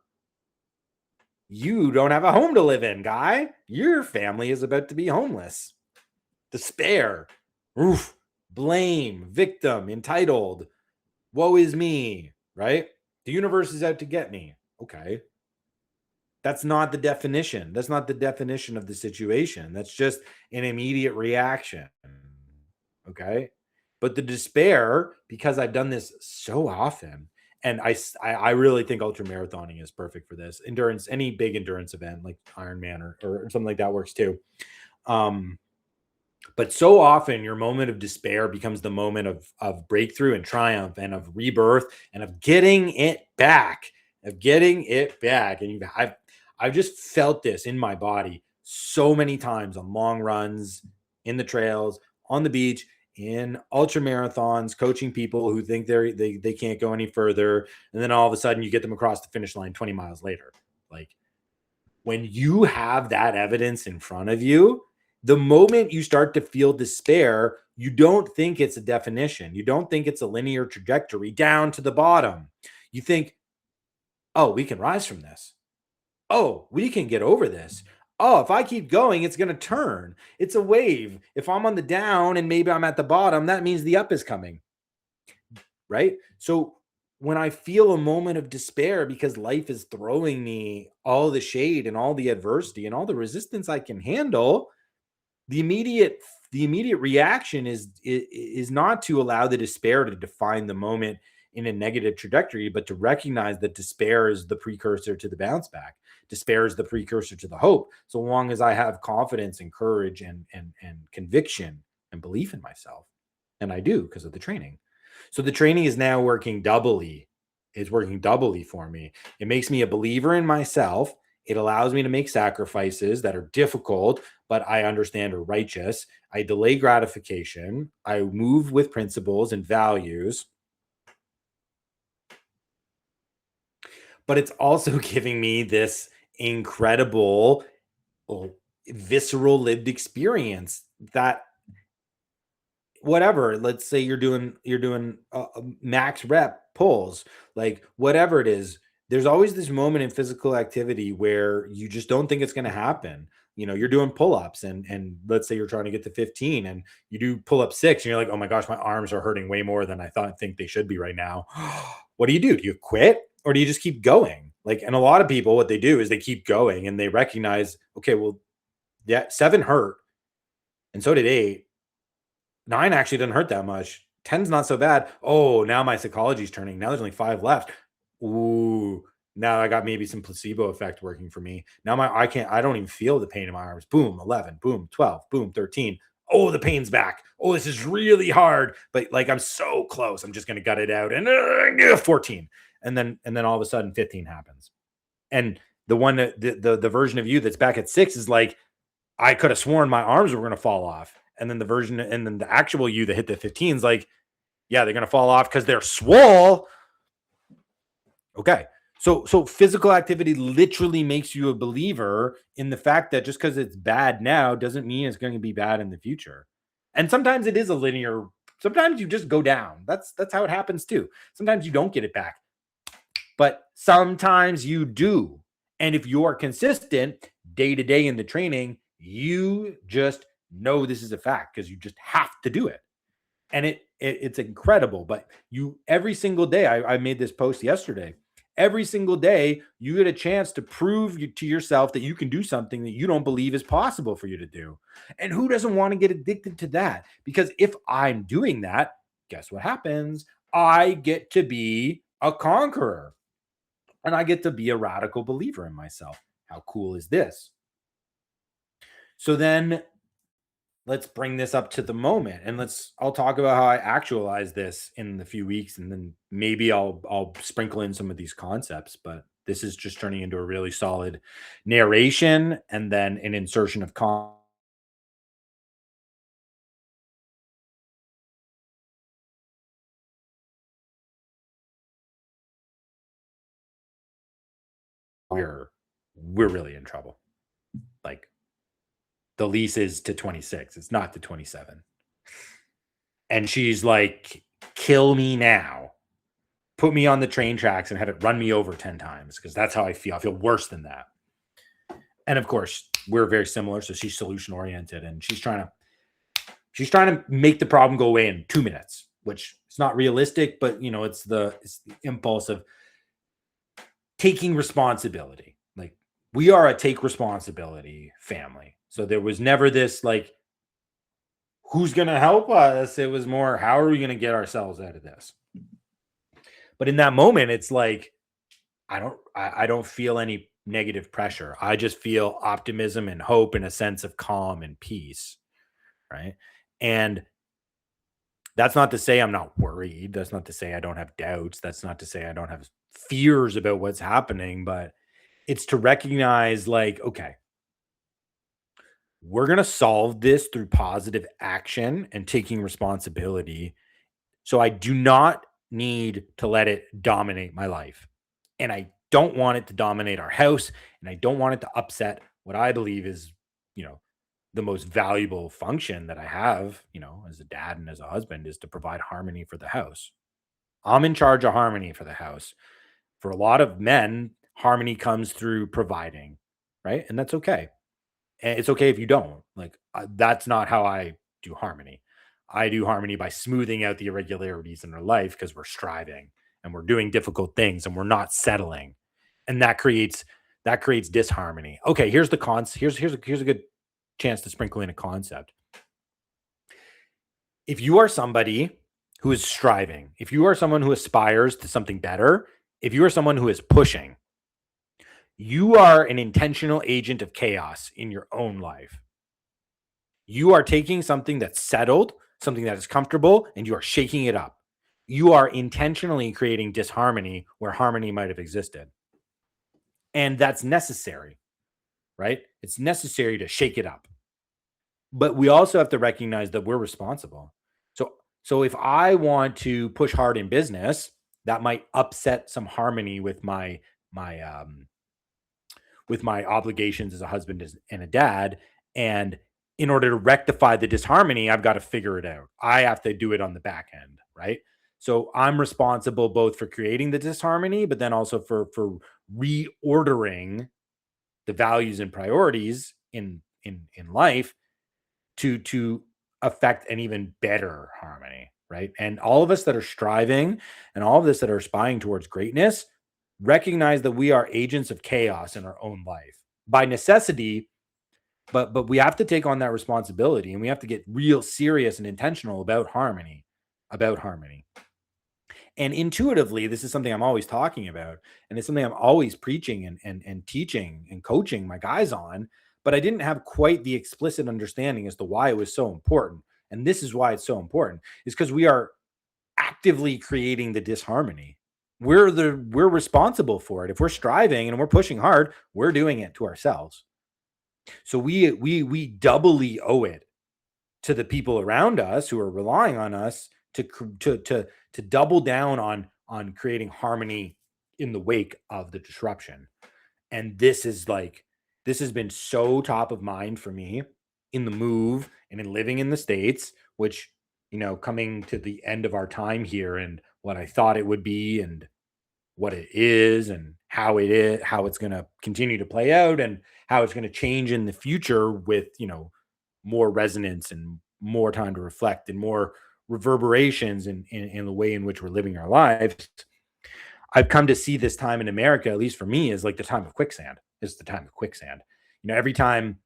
you don't have a home to live in, guy. Your family is about to be homeless. Despair, oof, blame, victim, entitled, woe is me, right? The universe is out to get me. Okay. That's not the definition. That's not the definition of the situation. That's just an immediate reaction. Okay. But the despair, because I've done this so often, and I really think ultra marathoning is perfect for this. Endurance, any big endurance event like Ironman or something like that works too. But so often your moment of despair becomes the moment of breakthrough and triumph and of rebirth and of getting it back, And I've just felt this in my body so many times on long runs, in the trails, on the beach, in ultra marathons, coaching people who think they can't go any further. And then all of a sudden you get them across the finish line 20 miles later. Like, when you have that evidence in front of you, the moment you start to feel despair, you don't think it's a definition. You don't think it's a linear trajectory down to the bottom. You think, oh, we can rise from this. Oh, we can get over this. Oh, if I keep going, it's going to turn. It's a wave. If I'm on the down and maybe I'm at the bottom, that means the up is coming. Right? So when I feel a moment of despair because life is throwing me all the shade and all the adversity and all the resistance I can handle, the immediate reaction is not to allow the despair to define the moment in a negative trajectory, but to recognize that despair is the precursor to the bounce back. Despair is the precursor to the hope. So long as I have confidence and courage and conviction and belief in myself, and I do because of the training. So the training is now working doubly. It's working doubly for me. It makes me a believer in myself. It allows me to make sacrifices that are difficult, but I understand are righteous. I delay gratification. I move with principles and values. But it's also giving me this incredible, visceral lived experience that whatever, let's say you're doing max rep pulls, like whatever it is, there's always this moment in physical activity where you just don't think it's going to happen. You're doing pull-ups and let's say you're trying to get to 15 and you do pull up 6 and you're like, oh my gosh, my arms are hurting way more than I think they should be right now. What do? Do you quit or do you just keep going? Like, and a lot of people, what they do is they keep going and they recognize, okay, well, yeah, 7 hurt and so did 8. 9 actually doesn't hurt that much. 10's not so bad. Oh, now my psychology's turning. Now there's only 5 left. Ooh, now I got maybe some placebo effect working for me. Now I don't even feel the pain in my arms. Boom, 11, boom, 12, boom, 13. Oh, the pain's back. Oh, this is really hard. But like I'm so close. I'm just gonna gut it out. And 14. And then all of a sudden 15 happens. And the one that the version of you that's back at 6 is like, I could have sworn my arms were gonna fall off. And then the actual you that hit the 15 is like, yeah, they're going to fall off because they're swole. Okay. So physical activity literally makes you a believer in the fact that just because it's bad now doesn't mean it's going to be bad in the future. And sometimes it is a linear, sometimes you just go down. That's how it happens too. Sometimes you don't get it back, but sometimes you do. And if you are consistent day to day in the training, you just know this is a fact because you just have to do it. And it's incredible. But every single day, I made this post yesterday. Every single day, you get a chance to prove to yourself that you can do something that you don't believe is possible for you to do. And who doesn't want to get addicted to that? Because if I'm doing that, guess what happens? I get to be a conqueror and I get to be a radical believer in myself. How cool is this? So then let's bring this up to the moment, and I'll talk about how I actualize this in the few weeks, and then maybe I'll sprinkle in some of these concepts. But this is just turning into a really solid narration and then an insertion of we're we're really in trouble. Like, the lease is to 26. It's not to 27. And she's like, kill me now. Put me on the train tracks and have it run me over 10 times because that's how I feel. I feel worse than that. And of course, we're very similar. So she's solution oriented and she's trying to make the problem go away in 2 minutes, which is not realistic, but it's the impulse of taking responsibility. Like, we are a take responsibility family. So there was never this like, who's going to help us? It was more, how are we going to get ourselves out of this? But in that moment, it's like, I don't feel any negative pressure. I just feel optimism and hope and a sense of calm and peace. Right. And that's not to say I'm not worried. That's not to say I don't have doubts. That's not to say I don't have fears about what's happening, but it's to recognize, like, okay, we're going to solve this through positive action and taking responsibility. So I do not need to let it dominate my life. And I don't want it to dominate our house. And I don't want it to upset what I believe is, you know, the most valuable function that I have, as a dad and as a husband, is to provide harmony for the house. I'm in charge of harmony for the house. For a lot of men, harmony comes through providing, right? And that's okay. And it's okay if you don't. Like, that's not how I do harmony. I do harmony by smoothing out the irregularities in our life because we're striving and we're doing difficult things and we're not settling. And that creates disharmony. Okay, here's a good chance to sprinkle in a concept. If you are somebody who is striving, if you are someone who aspires to something better, if you are someone who is pushing, you are an intentional agent of chaos in your own life. You are taking something that's settled, something that is comfortable, and you are shaking it up. You are intentionally creating disharmony where harmony might have existed. And that's necessary, right? It's necessary to shake it up. But we also have to recognize that we're responsible. So if I want to push hard in business, that might upset some harmony with my obligations as a husband and a dad. And in order to rectify the disharmony, I've got to figure it out. I have to do it on the back end, right? So I'm responsible both for creating the disharmony, but then also for reordering the values and priorities in life to affect an even better harmony, right? And all of us that are striving and all of us that are aspiring towards greatness recognize that we are agents of chaos in our own life by necessity, but we have to take on that responsibility and we have to get real serious and intentional about harmony. And intuitively, this is something I'm always talking about, and it's something I'm always preaching and teaching and coaching my guys on. But I didn't have quite the explicit understanding as to why it was so important. And this is why it's so important, is because we are actively creating the disharmony. We're responsible for it. If we're striving and we're pushing hard, we're doing it to ourselves. So we doubly owe it to the people around us who are relying on us to double down on creating harmony in the wake of the disruption. And this has been so top of mind for me in the move and in living in the States, which, coming to the end of our time here and what I thought it would be and what it is and how it's going to continue to play out and how it's going to change in the future with, more resonance and more time to reflect and more reverberations in the way in which we're living our lives. I've come to see this time in America, at least for me, is like the time of quicksand. It's the time of quicksand. Every time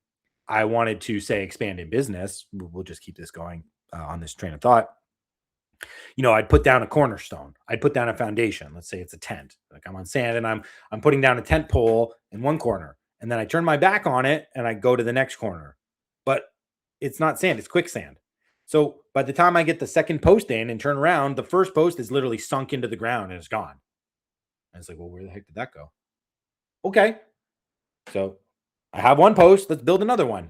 I wanted to say expand in business, we'll just keep this going on this train of thought. I'd put down a cornerstone. I'd put down a foundation. Let's say it's a tent. Like, I'm on sand and I'm putting down a tent pole in one corner, and then I turn my back on it and I go to the next corner. But it's not sand, it's quicksand. So by the time I get the second post in and turn around, the first post is literally sunk into the ground and it's gone. And it's like, well, where the heck did that go? Okay. So I have one post, let's build another one.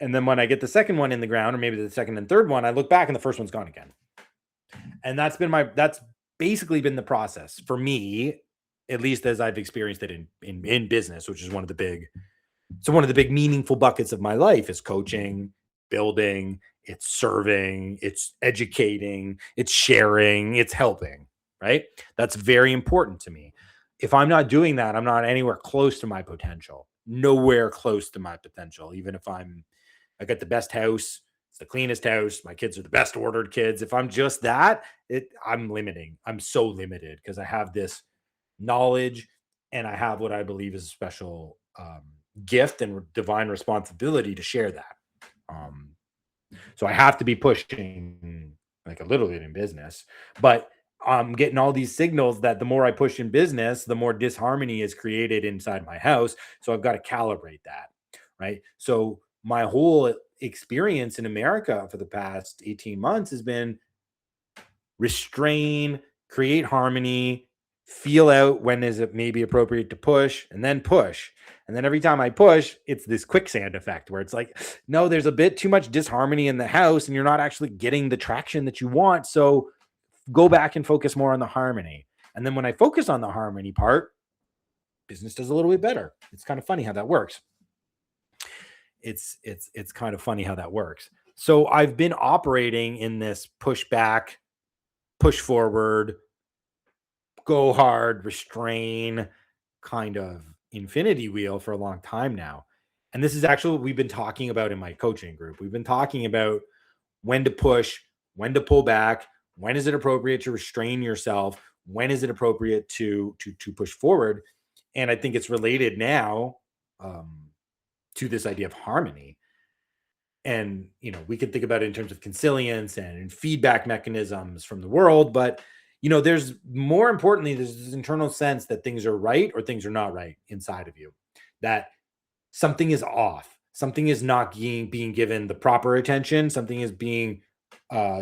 And then when I get the second one in the ground, or maybe the second and third one, I look back and the first one's gone again. And that's basically been the process for me, at least as I've experienced it in business, which is one of the big meaningful buckets of my life is coaching, building, it's serving, it's educating, it's sharing, it's helping, right? That's very important to me. If I'm not doing that, I'm not anywhere close to my potential, nowhere close to my potential. Even if I got the best house, it's the cleanest house, my kids are the best ordered kids. If I'm just that, I'm so limited because I have this knowledge and I have what I believe is a special gift and divine responsibility to share that. Um, so I have to be pushing like a little bit in business, but I'm getting all these signals that the more I push in business, the more disharmony is created inside my house. So I've got to calibrate that. Right. So my whole experience in America for the past 18 months has been restrain, create harmony, feel out when is it maybe appropriate to push, and then push. And then every time I push, it's this quicksand effect where it's like, no, there's a bit too much disharmony in the house and you're not actually getting the traction that you want. So go back and focus more on the harmony. And then when I focus on the harmony part, business does a little bit better. It's kind of funny how that works. It's kind of funny how that works. So I've been operating in this push back, push forward, go hard, restrain kind of infinity wheel for a long time now. And this is actually what we've been talking about in my coaching group. We've been talking about when to push, when to pull back, when is it appropriate to restrain yourself, when is it appropriate to push forward. And I think it's related now to this idea of harmony. And we can think about it in terms of consilience and feedback mechanisms from the world, but there's more importantly, there's this internal sense that things are right or things are not right inside of you, that something is off, something is not being given the proper attention, something is being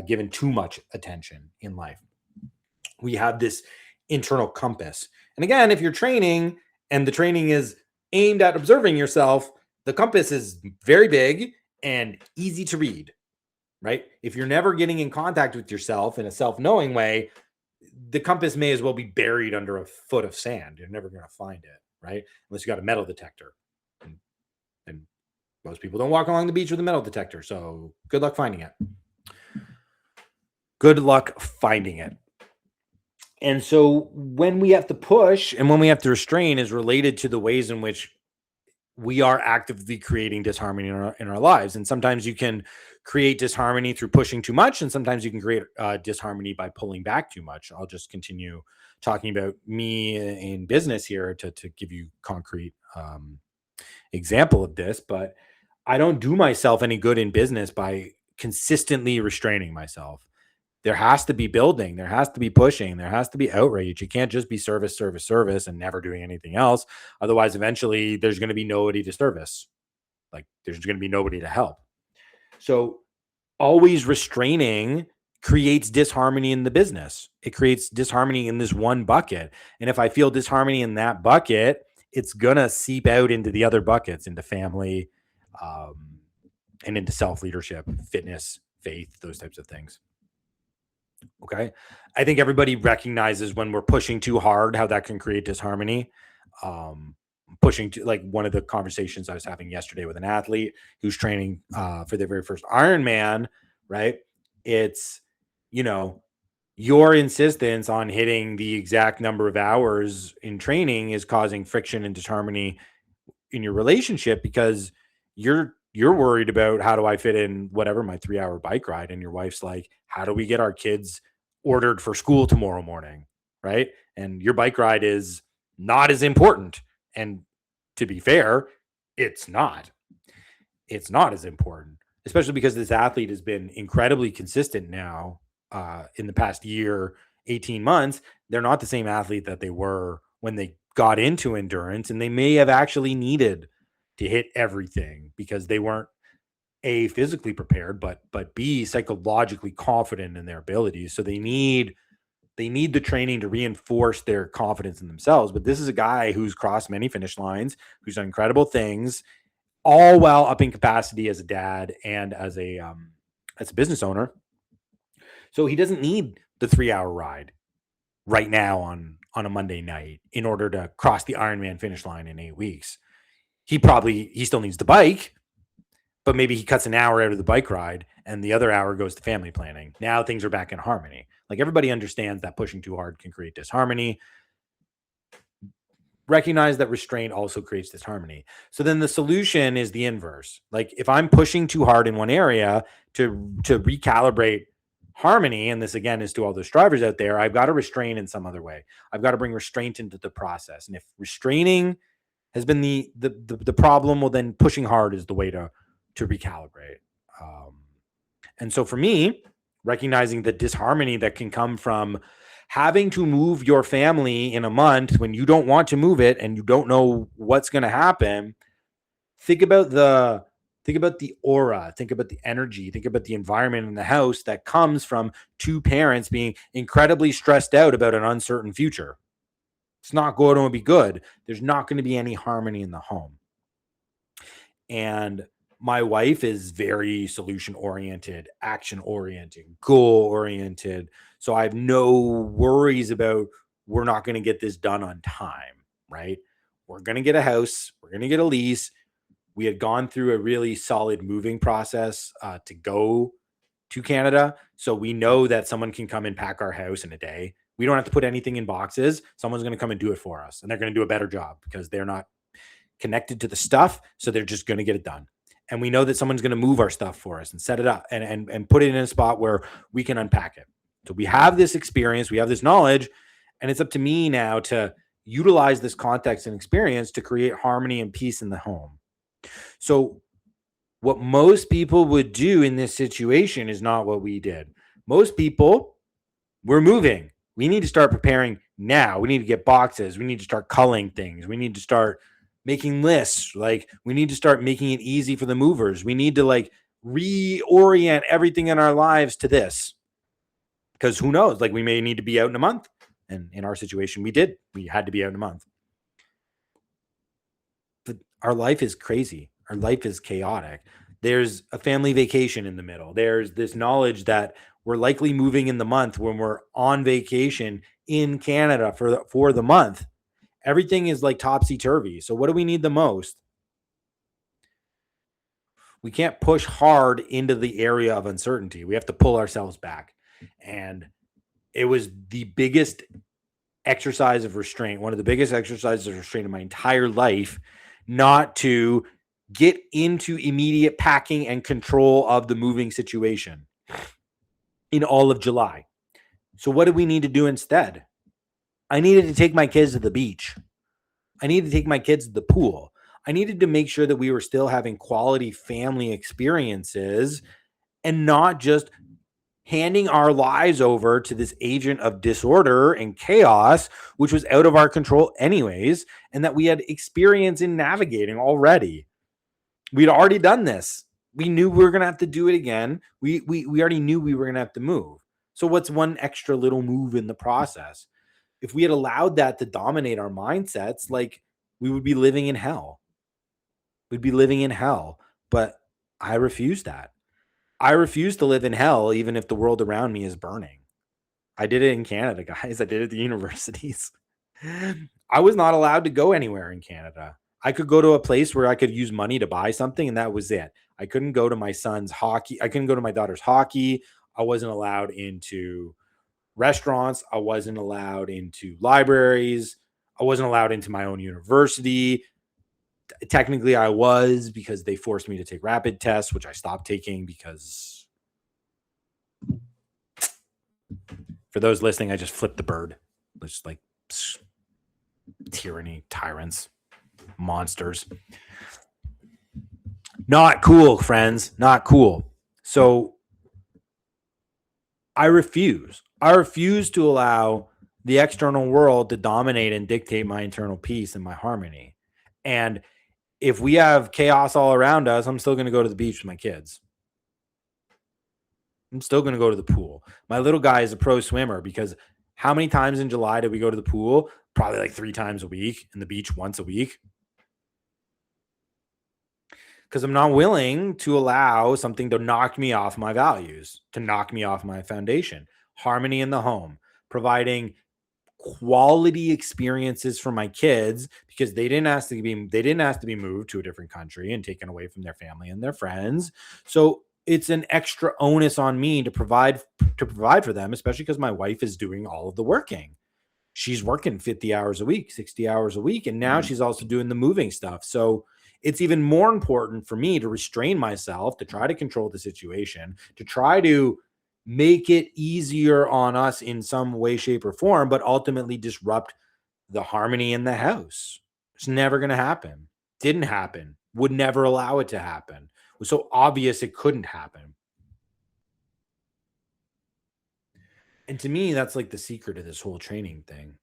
given too much attention in life. We have this internal compass. And again, if you're training and the training is aimed at observing yourself, the compass is very big and easy to read, right? If you're never getting in contact with yourself in a self-knowing way, the compass may as well be buried under a foot of sand. You're never going to find it, right? Unless you got a metal detector. And most people don't walk along the beach with a metal detector. So good luck finding it. Good luck finding it. And so when we have to push and when we have to restrain is related to the ways in which we are actively creating disharmony in our lives. And sometimes you can create disharmony through pushing too much. And sometimes you can create disharmony by pulling back too much. I'll just continue talking about me in business here to give you concrete example of this. But I don't do myself any good in business by consistently restraining myself. There has to be building. There has to be pushing. There has to be outrage. You can't just be service, service, service and never doing anything else. Otherwise, eventually there's going to be nobody to service. Like there's going to be nobody to help. So always restraining creates disharmony in the business. It creates disharmony in this one bucket. And if I feel disharmony in that bucket, it's going to seep out into the other buckets, into family and into self-leadership, fitness, faith, those types of things. Okay. I think everybody recognizes when we're pushing too hard, how that can create disharmony. Pushing to, like, one of the conversations I was having yesterday with an athlete who's training for their very first Ironman, right? It's, your insistence on hitting the exact number of hours in training is causing friction and disharmony in your relationship because you're worried about how do I fit in whatever my 3-hour bike ride. And your wife's like, how do we get our kids ordered for school tomorrow morning? Right. And your bike ride is not as important. And to be fair, it's not as important, especially because this athlete has been incredibly consistent now in the past year, 18 months. They're not the same athlete that they were when they got into endurance, and they may have actually needed to hit everything because they weren't A, physically prepared, but B, psychologically confident in their abilities. So they need the training to reinforce their confidence in themselves. But this is a guy who's crossed many finish lines, who's done incredible things, all while upping capacity as a dad and as a business owner. So he doesn't need the 3-hour ride right now on a Monday night in order to cross the Ironman finish line in 8 weeks. He still needs the bike, but maybe he cuts an hour out of the bike ride and the other hour goes to family planning. Now things are back in harmony. Like, everybody understands that pushing too hard can create disharmony. Recognize that restraint also creates disharmony. So then the solution is the inverse. Like, if I'm pushing too hard in one area to recalibrate harmony, and this again is to all those strivers out there, I've got to restrain in some other way. I've got to bring restraint into the process. And if restraining has been the problem, well, then pushing hard is the way to recalibrate. And so for me, recognizing the disharmony that can come from having to move your family in a month when you don't want to move it and you don't know what's going to happen, think about the aura, think about the energy, think about the environment in the house that comes from two parents being incredibly stressed out about an uncertain future. It's not going to be good. There's not going to be any harmony in the home. And my wife is very solution oriented, action oriented, goal oriented. So I have no worries about we're not going to get this done on time, right? We're going to get a house. We're going to get a lease. We had gone through a really solid moving process to go to Canada. So we know that someone can come and pack our house in a day. We don't have to put anything in boxes. Someone's going to come and do it for us. And they're going to do a better job because they're not connected to the stuff. So they're just going to get it done. And we know that someone's going to move our stuff for us and set it up and put it in a spot where we can unpack it. So we have this experience, we have this knowledge, and it's up to me now to utilize this context and experience to create harmony and peace in the home. So what most people would do in this situation is not what we did. Most people, we're moving. We need to start preparing now. We need to get boxes. We need to start culling things. We need to start making lists. Like, we need to start making it easy for the movers. We need to reorient everything in our lives to this, because who knows, we may need to be out in a month. And in our situation, we had to be out in a month. But our life is crazy. Our life is chaotic. There's a family vacation in the middle. There's this knowledge that we're likely moving in the month when we're on vacation in Canada for the month. Everything is topsy-turvy. So what do we need the most? We can't push hard into the area of uncertainty. We have to pull ourselves back. And it was the biggest exercise of restraint, one of the biggest exercises of restraint in my entire life, not to get into immediate packing and control of the moving situation in all of July. So what did we need to do instead? I needed to take my kids to the beach. I needed to take my kids to the pool. I needed to make sure that we were still having quality family experiences and not just handing our lives over to this agent of disorder and chaos, which was out of our control anyways, and that we had experience in navigating already. We'd already done this. We knew we were going to have to do it again. We already knew we were going to have to move. So what's one extra little move in the process? If we had allowed that to dominate our mindsets, we would be living in hell. We'd be living in hell. But I refuse that. I refuse to live in hell, even if the world around me is burning. I did it in Canada, guys. I did it at the universities. I was not allowed to go anywhere in Canada. I could go to a place where I could use money to buy something, and that was it. I couldn't go to my son's hockey. I couldn't go to my daughter's hockey. I wasn't allowed into restaurants. I wasn't allowed into libraries. I wasn't allowed into my own university. Technically, I was, because they forced me to take rapid tests, which I stopped taking because, for those listening, I just flipped the bird. It's tyranny, tyrants, monsters. Not cool, friends. Not cool. So I refuse. I refuse to allow the external world to dominate and dictate my internal peace and my harmony. And If we have chaos all around us, I'm still going to go to the beach with my kids. I'm still going to go to the pool. My little guy is a pro swimmer because how many times in July did we go to the pool? Probably like 3 times a week, and the beach once a week. Because I'm not willing to allow something to knock me off my values, to knock me off my foundation. Harmony in the home, providing quality experiences for my kids because they didn't ask to be moved to a different country and taken away from their family and their friends. So it's an extra onus on me to provide for them, especially because my wife is doing all of the working. She's working 50 hours a week, 60 hours a week, and now she's also doing the moving stuff. So it's even more important for me to restrain myself, to try to control the situation, to try to make it easier on us in some way, shape, or form, but ultimately disrupt the harmony in the house. It's never going to happen. Didn't happen. Would never allow it to happen. It was so obvious it couldn't happen. And to me, that's like the secret of this whole training thing.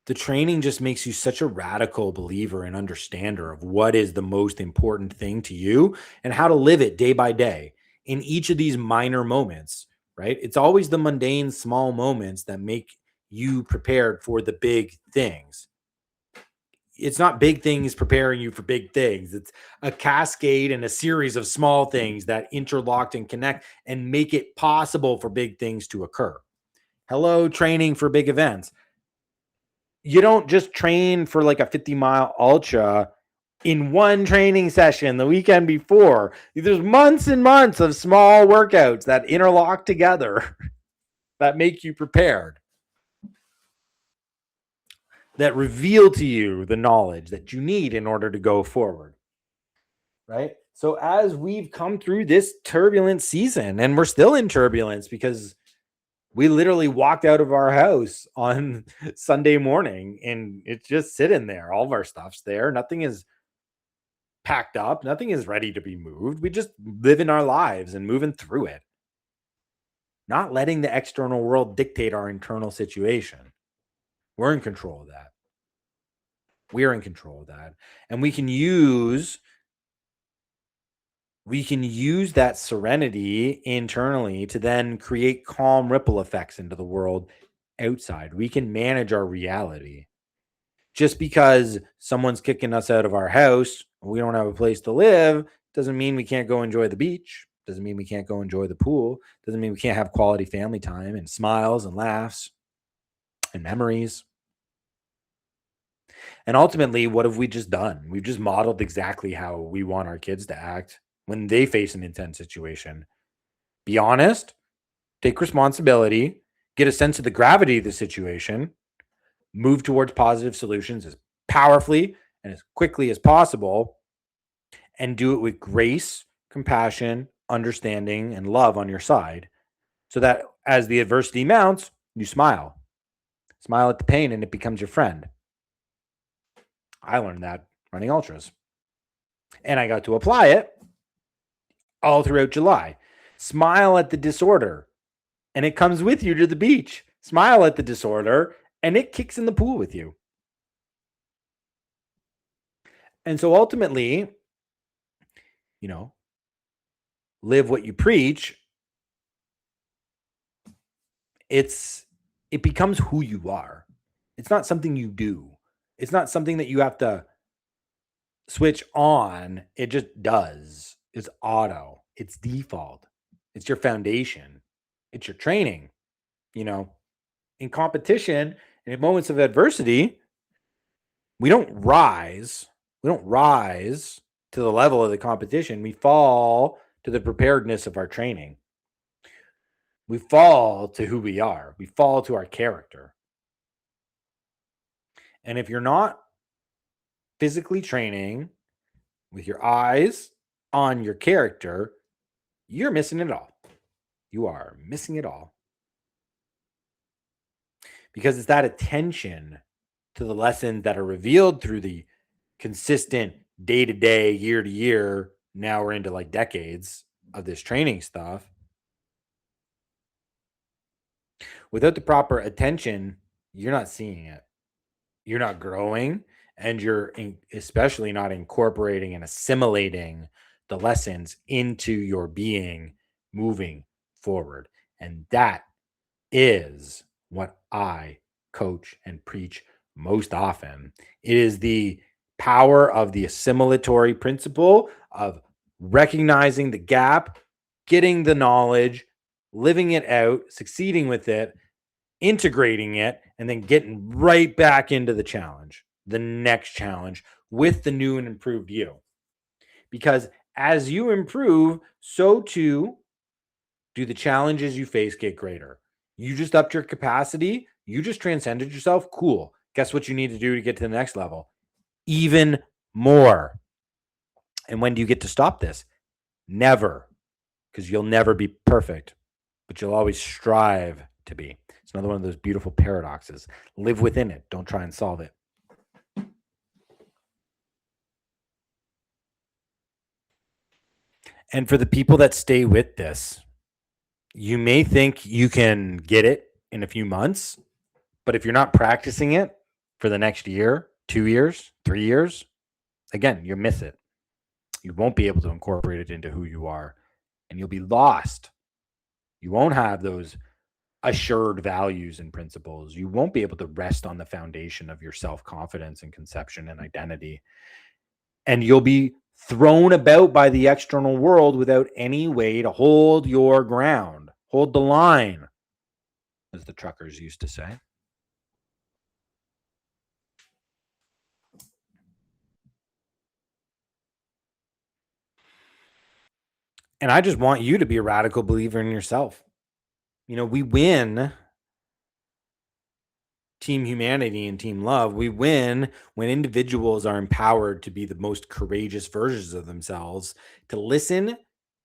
The training just makes you such a radical believer and understander of what is the most important thing to you and how to live it day by day in each of these minor moments, right? It's always the mundane small moments that make you prepared for the big things. It's not big things preparing you for big things. It's a cascade and a series of small things that interlock and connect and make it possible for big things to occur. Hello, training for big events. You don't just train for like a 50-mile ultra in one training session the weekend before. There's months and months of small workouts that interlock together that make you prepared, that reveal to you the knowledge that you need in order to go forward. Right. So, as we've come through this turbulent season, and we're still in turbulence because we literally walked out of our house on Sunday morning and it's just sitting there. All of our stuff's there. Nothing is packed up. Nothing is ready to be moved. We just living our lives and moving through it, not letting the external world dictate our internal situation. We're in control of that. We're in control of that. And we can use that serenity internally to then create calm ripple effects into the world outside. We can manage our reality. Just because someone's kicking us out of our house, we don't have a place to live, doesn't mean we can't go enjoy the beach. Doesn't mean we can't go enjoy the pool. Doesn't mean we can't have quality family time and smiles and laughs and memories. And ultimately, what have we just done? We've just modeled exactly how we want our kids to act when they face an intense situation. Be honest, take responsibility, get a sense of the gravity of the situation, move towards positive solutions as powerfully and as quickly as possible, and do it with grace, compassion, understanding, and love on your side so that as the adversity mounts, you smile. Smile at the pain and it becomes your friend. I learned that running ultras. And I got to apply it all throughout July. Smile at the disorder and it comes with you to the beach. Smile at the disorder and it kicks in the pool with you. And so ultimately, you know, live what you preach. It becomes who you are. It's not something you do. It's not something that you have to switch on. It just does. It's auto. It's default. It's your foundation. It's your training. You know, in competition and in moments of adversity, we don't rise. We don't rise to the level of the competition. We fall to the preparedness of our training. We fall to who we are. We fall to our character. And if you're not physically training with your eyes on your character, you're missing it all. You are missing it all. Because it's that attention to the lessons that are revealed through the consistent day to day, year to year. Now we're into like decades of this training stuff. Without the proper attention, you're not seeing it. You're not growing. and especially not incorporating and assimilating the lessons into your being moving forward. And that is what I coach and preach most often. It is the power of the assimilatory principle of recognizing the gap, getting the knowledge, living it out, succeeding with it, integrating it, and then getting right back into the challenge, the next challenge with the new and improved you. Because as you improve, so too do the challenges you face get greater. You just upped your capacity, you just transcended yourself. Cool. Guess what you need to do to get to the next level? Even more. And when do you get to stop this? Never, because you'll never be perfect, but you'll always strive to be. It's another one of those beautiful paradoxes. Live within it. Don't try and solve it. And for the people that stay with this, you may think you can get it in a few months, but if you're not practicing it for the next year, 2 years, 3 years, again, you'll miss it. You won't be able to incorporate it into who you are, and you'll be lost. You won't have those assured values and principles. You won't be able to rest on the foundation of your self-confidence and conception and identity. And you'll be thrown about by the external world without any way to hold your ground, hold the line, as the truckers used to say. And I just want you to be a radical believer in yourself. We win team humanity and team love. We win when individuals are empowered to be the most courageous versions of themselves, to listen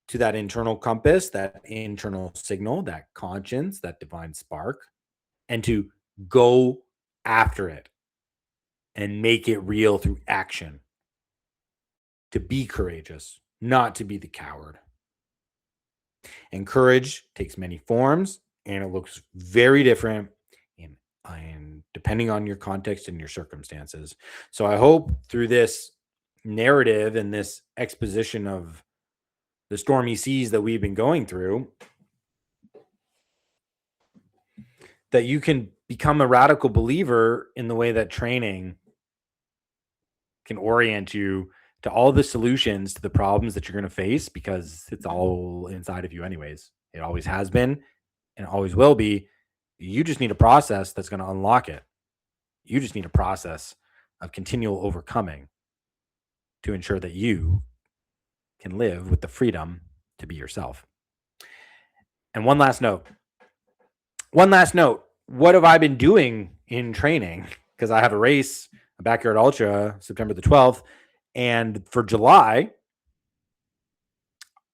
to that internal compass, that internal signal, that conscience, that divine spark, and to go after it and make it real through action. To be courageous, not to be the coward. And courage takes many forms, and it looks very different and depending on your context and your circumstances. So I hope through this narrative and this exposition of the stormy seas that we've been going through, that you can become a radical believer in the way that training can orient you to all the solutions to the problems that you're going to face, because it's all inside of you anyways. It always has been and always will be. You just need a process that's going to unlock it. You just need a process of continual overcoming to ensure that you can live with the freedom to be yourself. And one last note. What have I been doing in training? Because I have a race, a backyard ultra, September the 12th. And for July,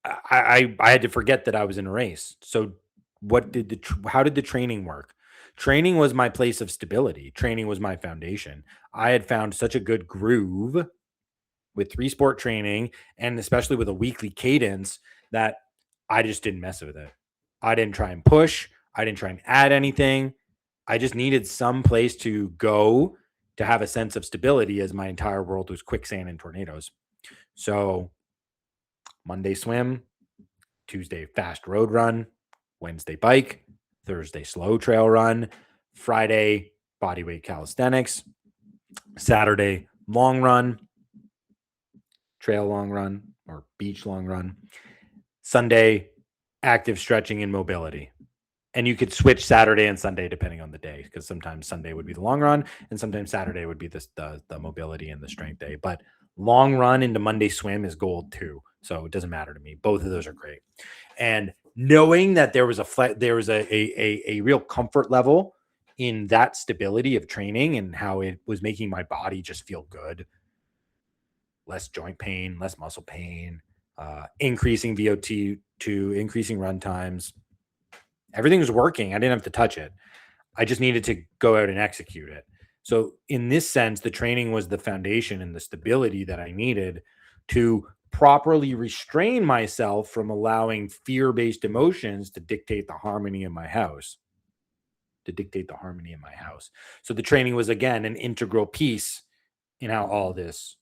I had to forget that I was in a race. So how did the training work? Training was my place of stability. Training was my foundation. I had found such a good groove with 3-sport training, and especially with a weekly cadence, that I just didn't mess with it. I didn't try and push. I didn't try and add anything. I just needed some place to go to have a sense of stability, as my entire world was quicksand and tornadoes. So Monday swim, Tuesday fast road run, Wednesday bike, Thursday slow trail run, Friday bodyweight calisthenics, Saturday long run, trail long run or beach long run, Sunday active stretching and mobility. And you could switch Saturday and Sunday depending on the day, because sometimes Sunday would be the long run and sometimes Saturday would be the mobility and the strength day. But long run into Monday swim is gold too. So it doesn't matter to me. Both of those are great. And knowing that there was a real comfort level in that stability of training and how it was making my body just feel good. Less joint pain, less muscle pain, increasing VO2, increasing run times. Everything was working. I didn't have to touch it. I just needed to go out and execute it. So in this sense, the training was the foundation and the stability that I needed to properly restrain myself from allowing fear-based emotions to dictate the harmony in my house. So the training was, again, an integral piece in how all this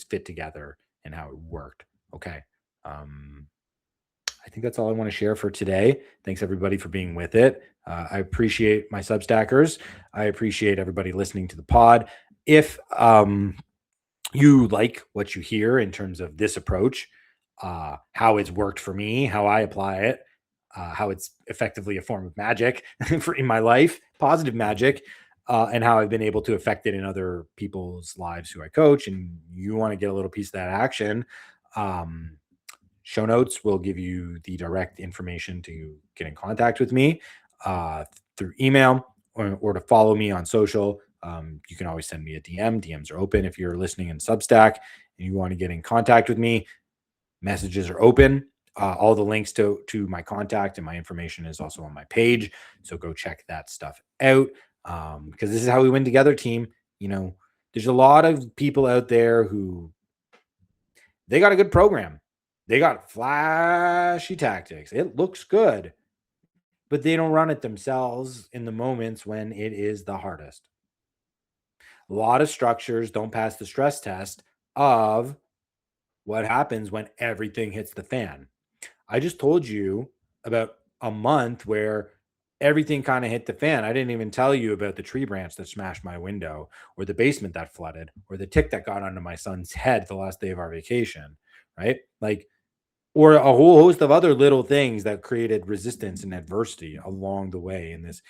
fit together and how it worked. Okay. I think that's all I want to share for today. Thanks everybody for being with it. I appreciate my Substackers. I appreciate everybody listening to the pod. If you like what you hear in terms of this approach, how it's worked for me, how I apply it, how it's effectively a form of magic in my life, positive magic, and how I've been able to affect it in other people's lives who I coach, and you want to get a little piece of that action, show notes will give you the direct information to get in contact with me through email or to follow me on social. You can always send me a DM. DMs are open if you're listening in Substack and you want to get in contact with me. Messages are open. All the links to my contact and my information is also on my page. So go check that stuff out because this is how we win together, team. There's a lot of people out there who they got a good program. They got flashy tactics. It looks good, but they don't run it themselves in the moments when it is the hardest. A lot of structures don't pass the stress test of what happens when everything hits the fan. I just told you about a month where everything kind of hit the fan. I didn't even tell you about the tree branch that smashed my window, or the basement that flooded, or the tick that got onto my son's head the last day of our vacation, right? Or a whole host of other little things that created resistance and adversity along the way in this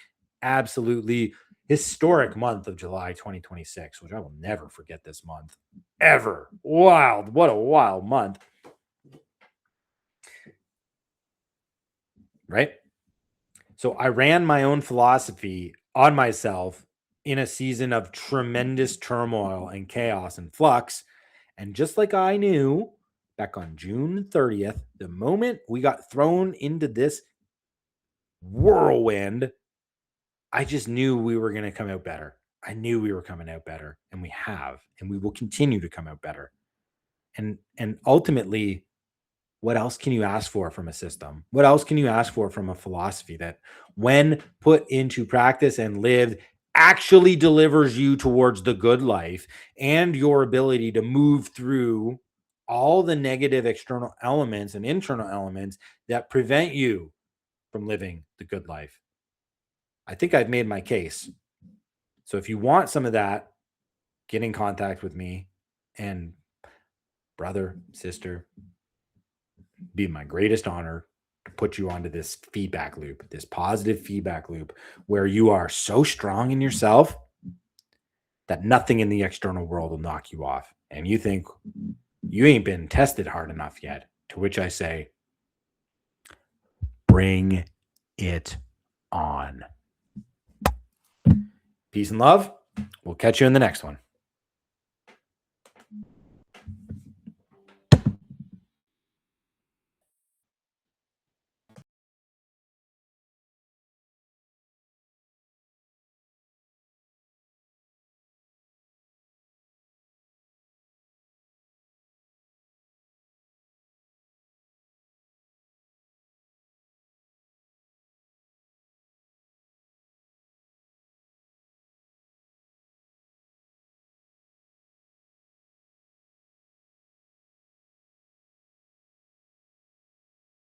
absolutely historic month of July 2026, which I will never forget this month ever. Wild. What a wild month. Right? So I ran my own philosophy on myself in a season of tremendous turmoil and chaos and flux. And just like I knew back on June 30th, the moment we got thrown into this whirlwind, I just knew we were going to come out better. I knew we were coming out better, and we have, and we will continue to come out better. And ultimately, what else can you ask for from a system? What else can you ask for from a philosophy that, when put into practice and lived, actually delivers you towards the good life and your ability to move through all the negative external elements and internal elements that prevent you from living the good life? I think I've made my case. So if you want some of that, get in contact with me, and brother, sister, be my greatest honor to put you onto this feedback loop, this positive feedback loop, where you are so strong in yourself that nothing in the external world will knock you off. And you think you ain't been tested hard enough yet, to which I say, bring it on. Peace and love. We'll catch you in the next one.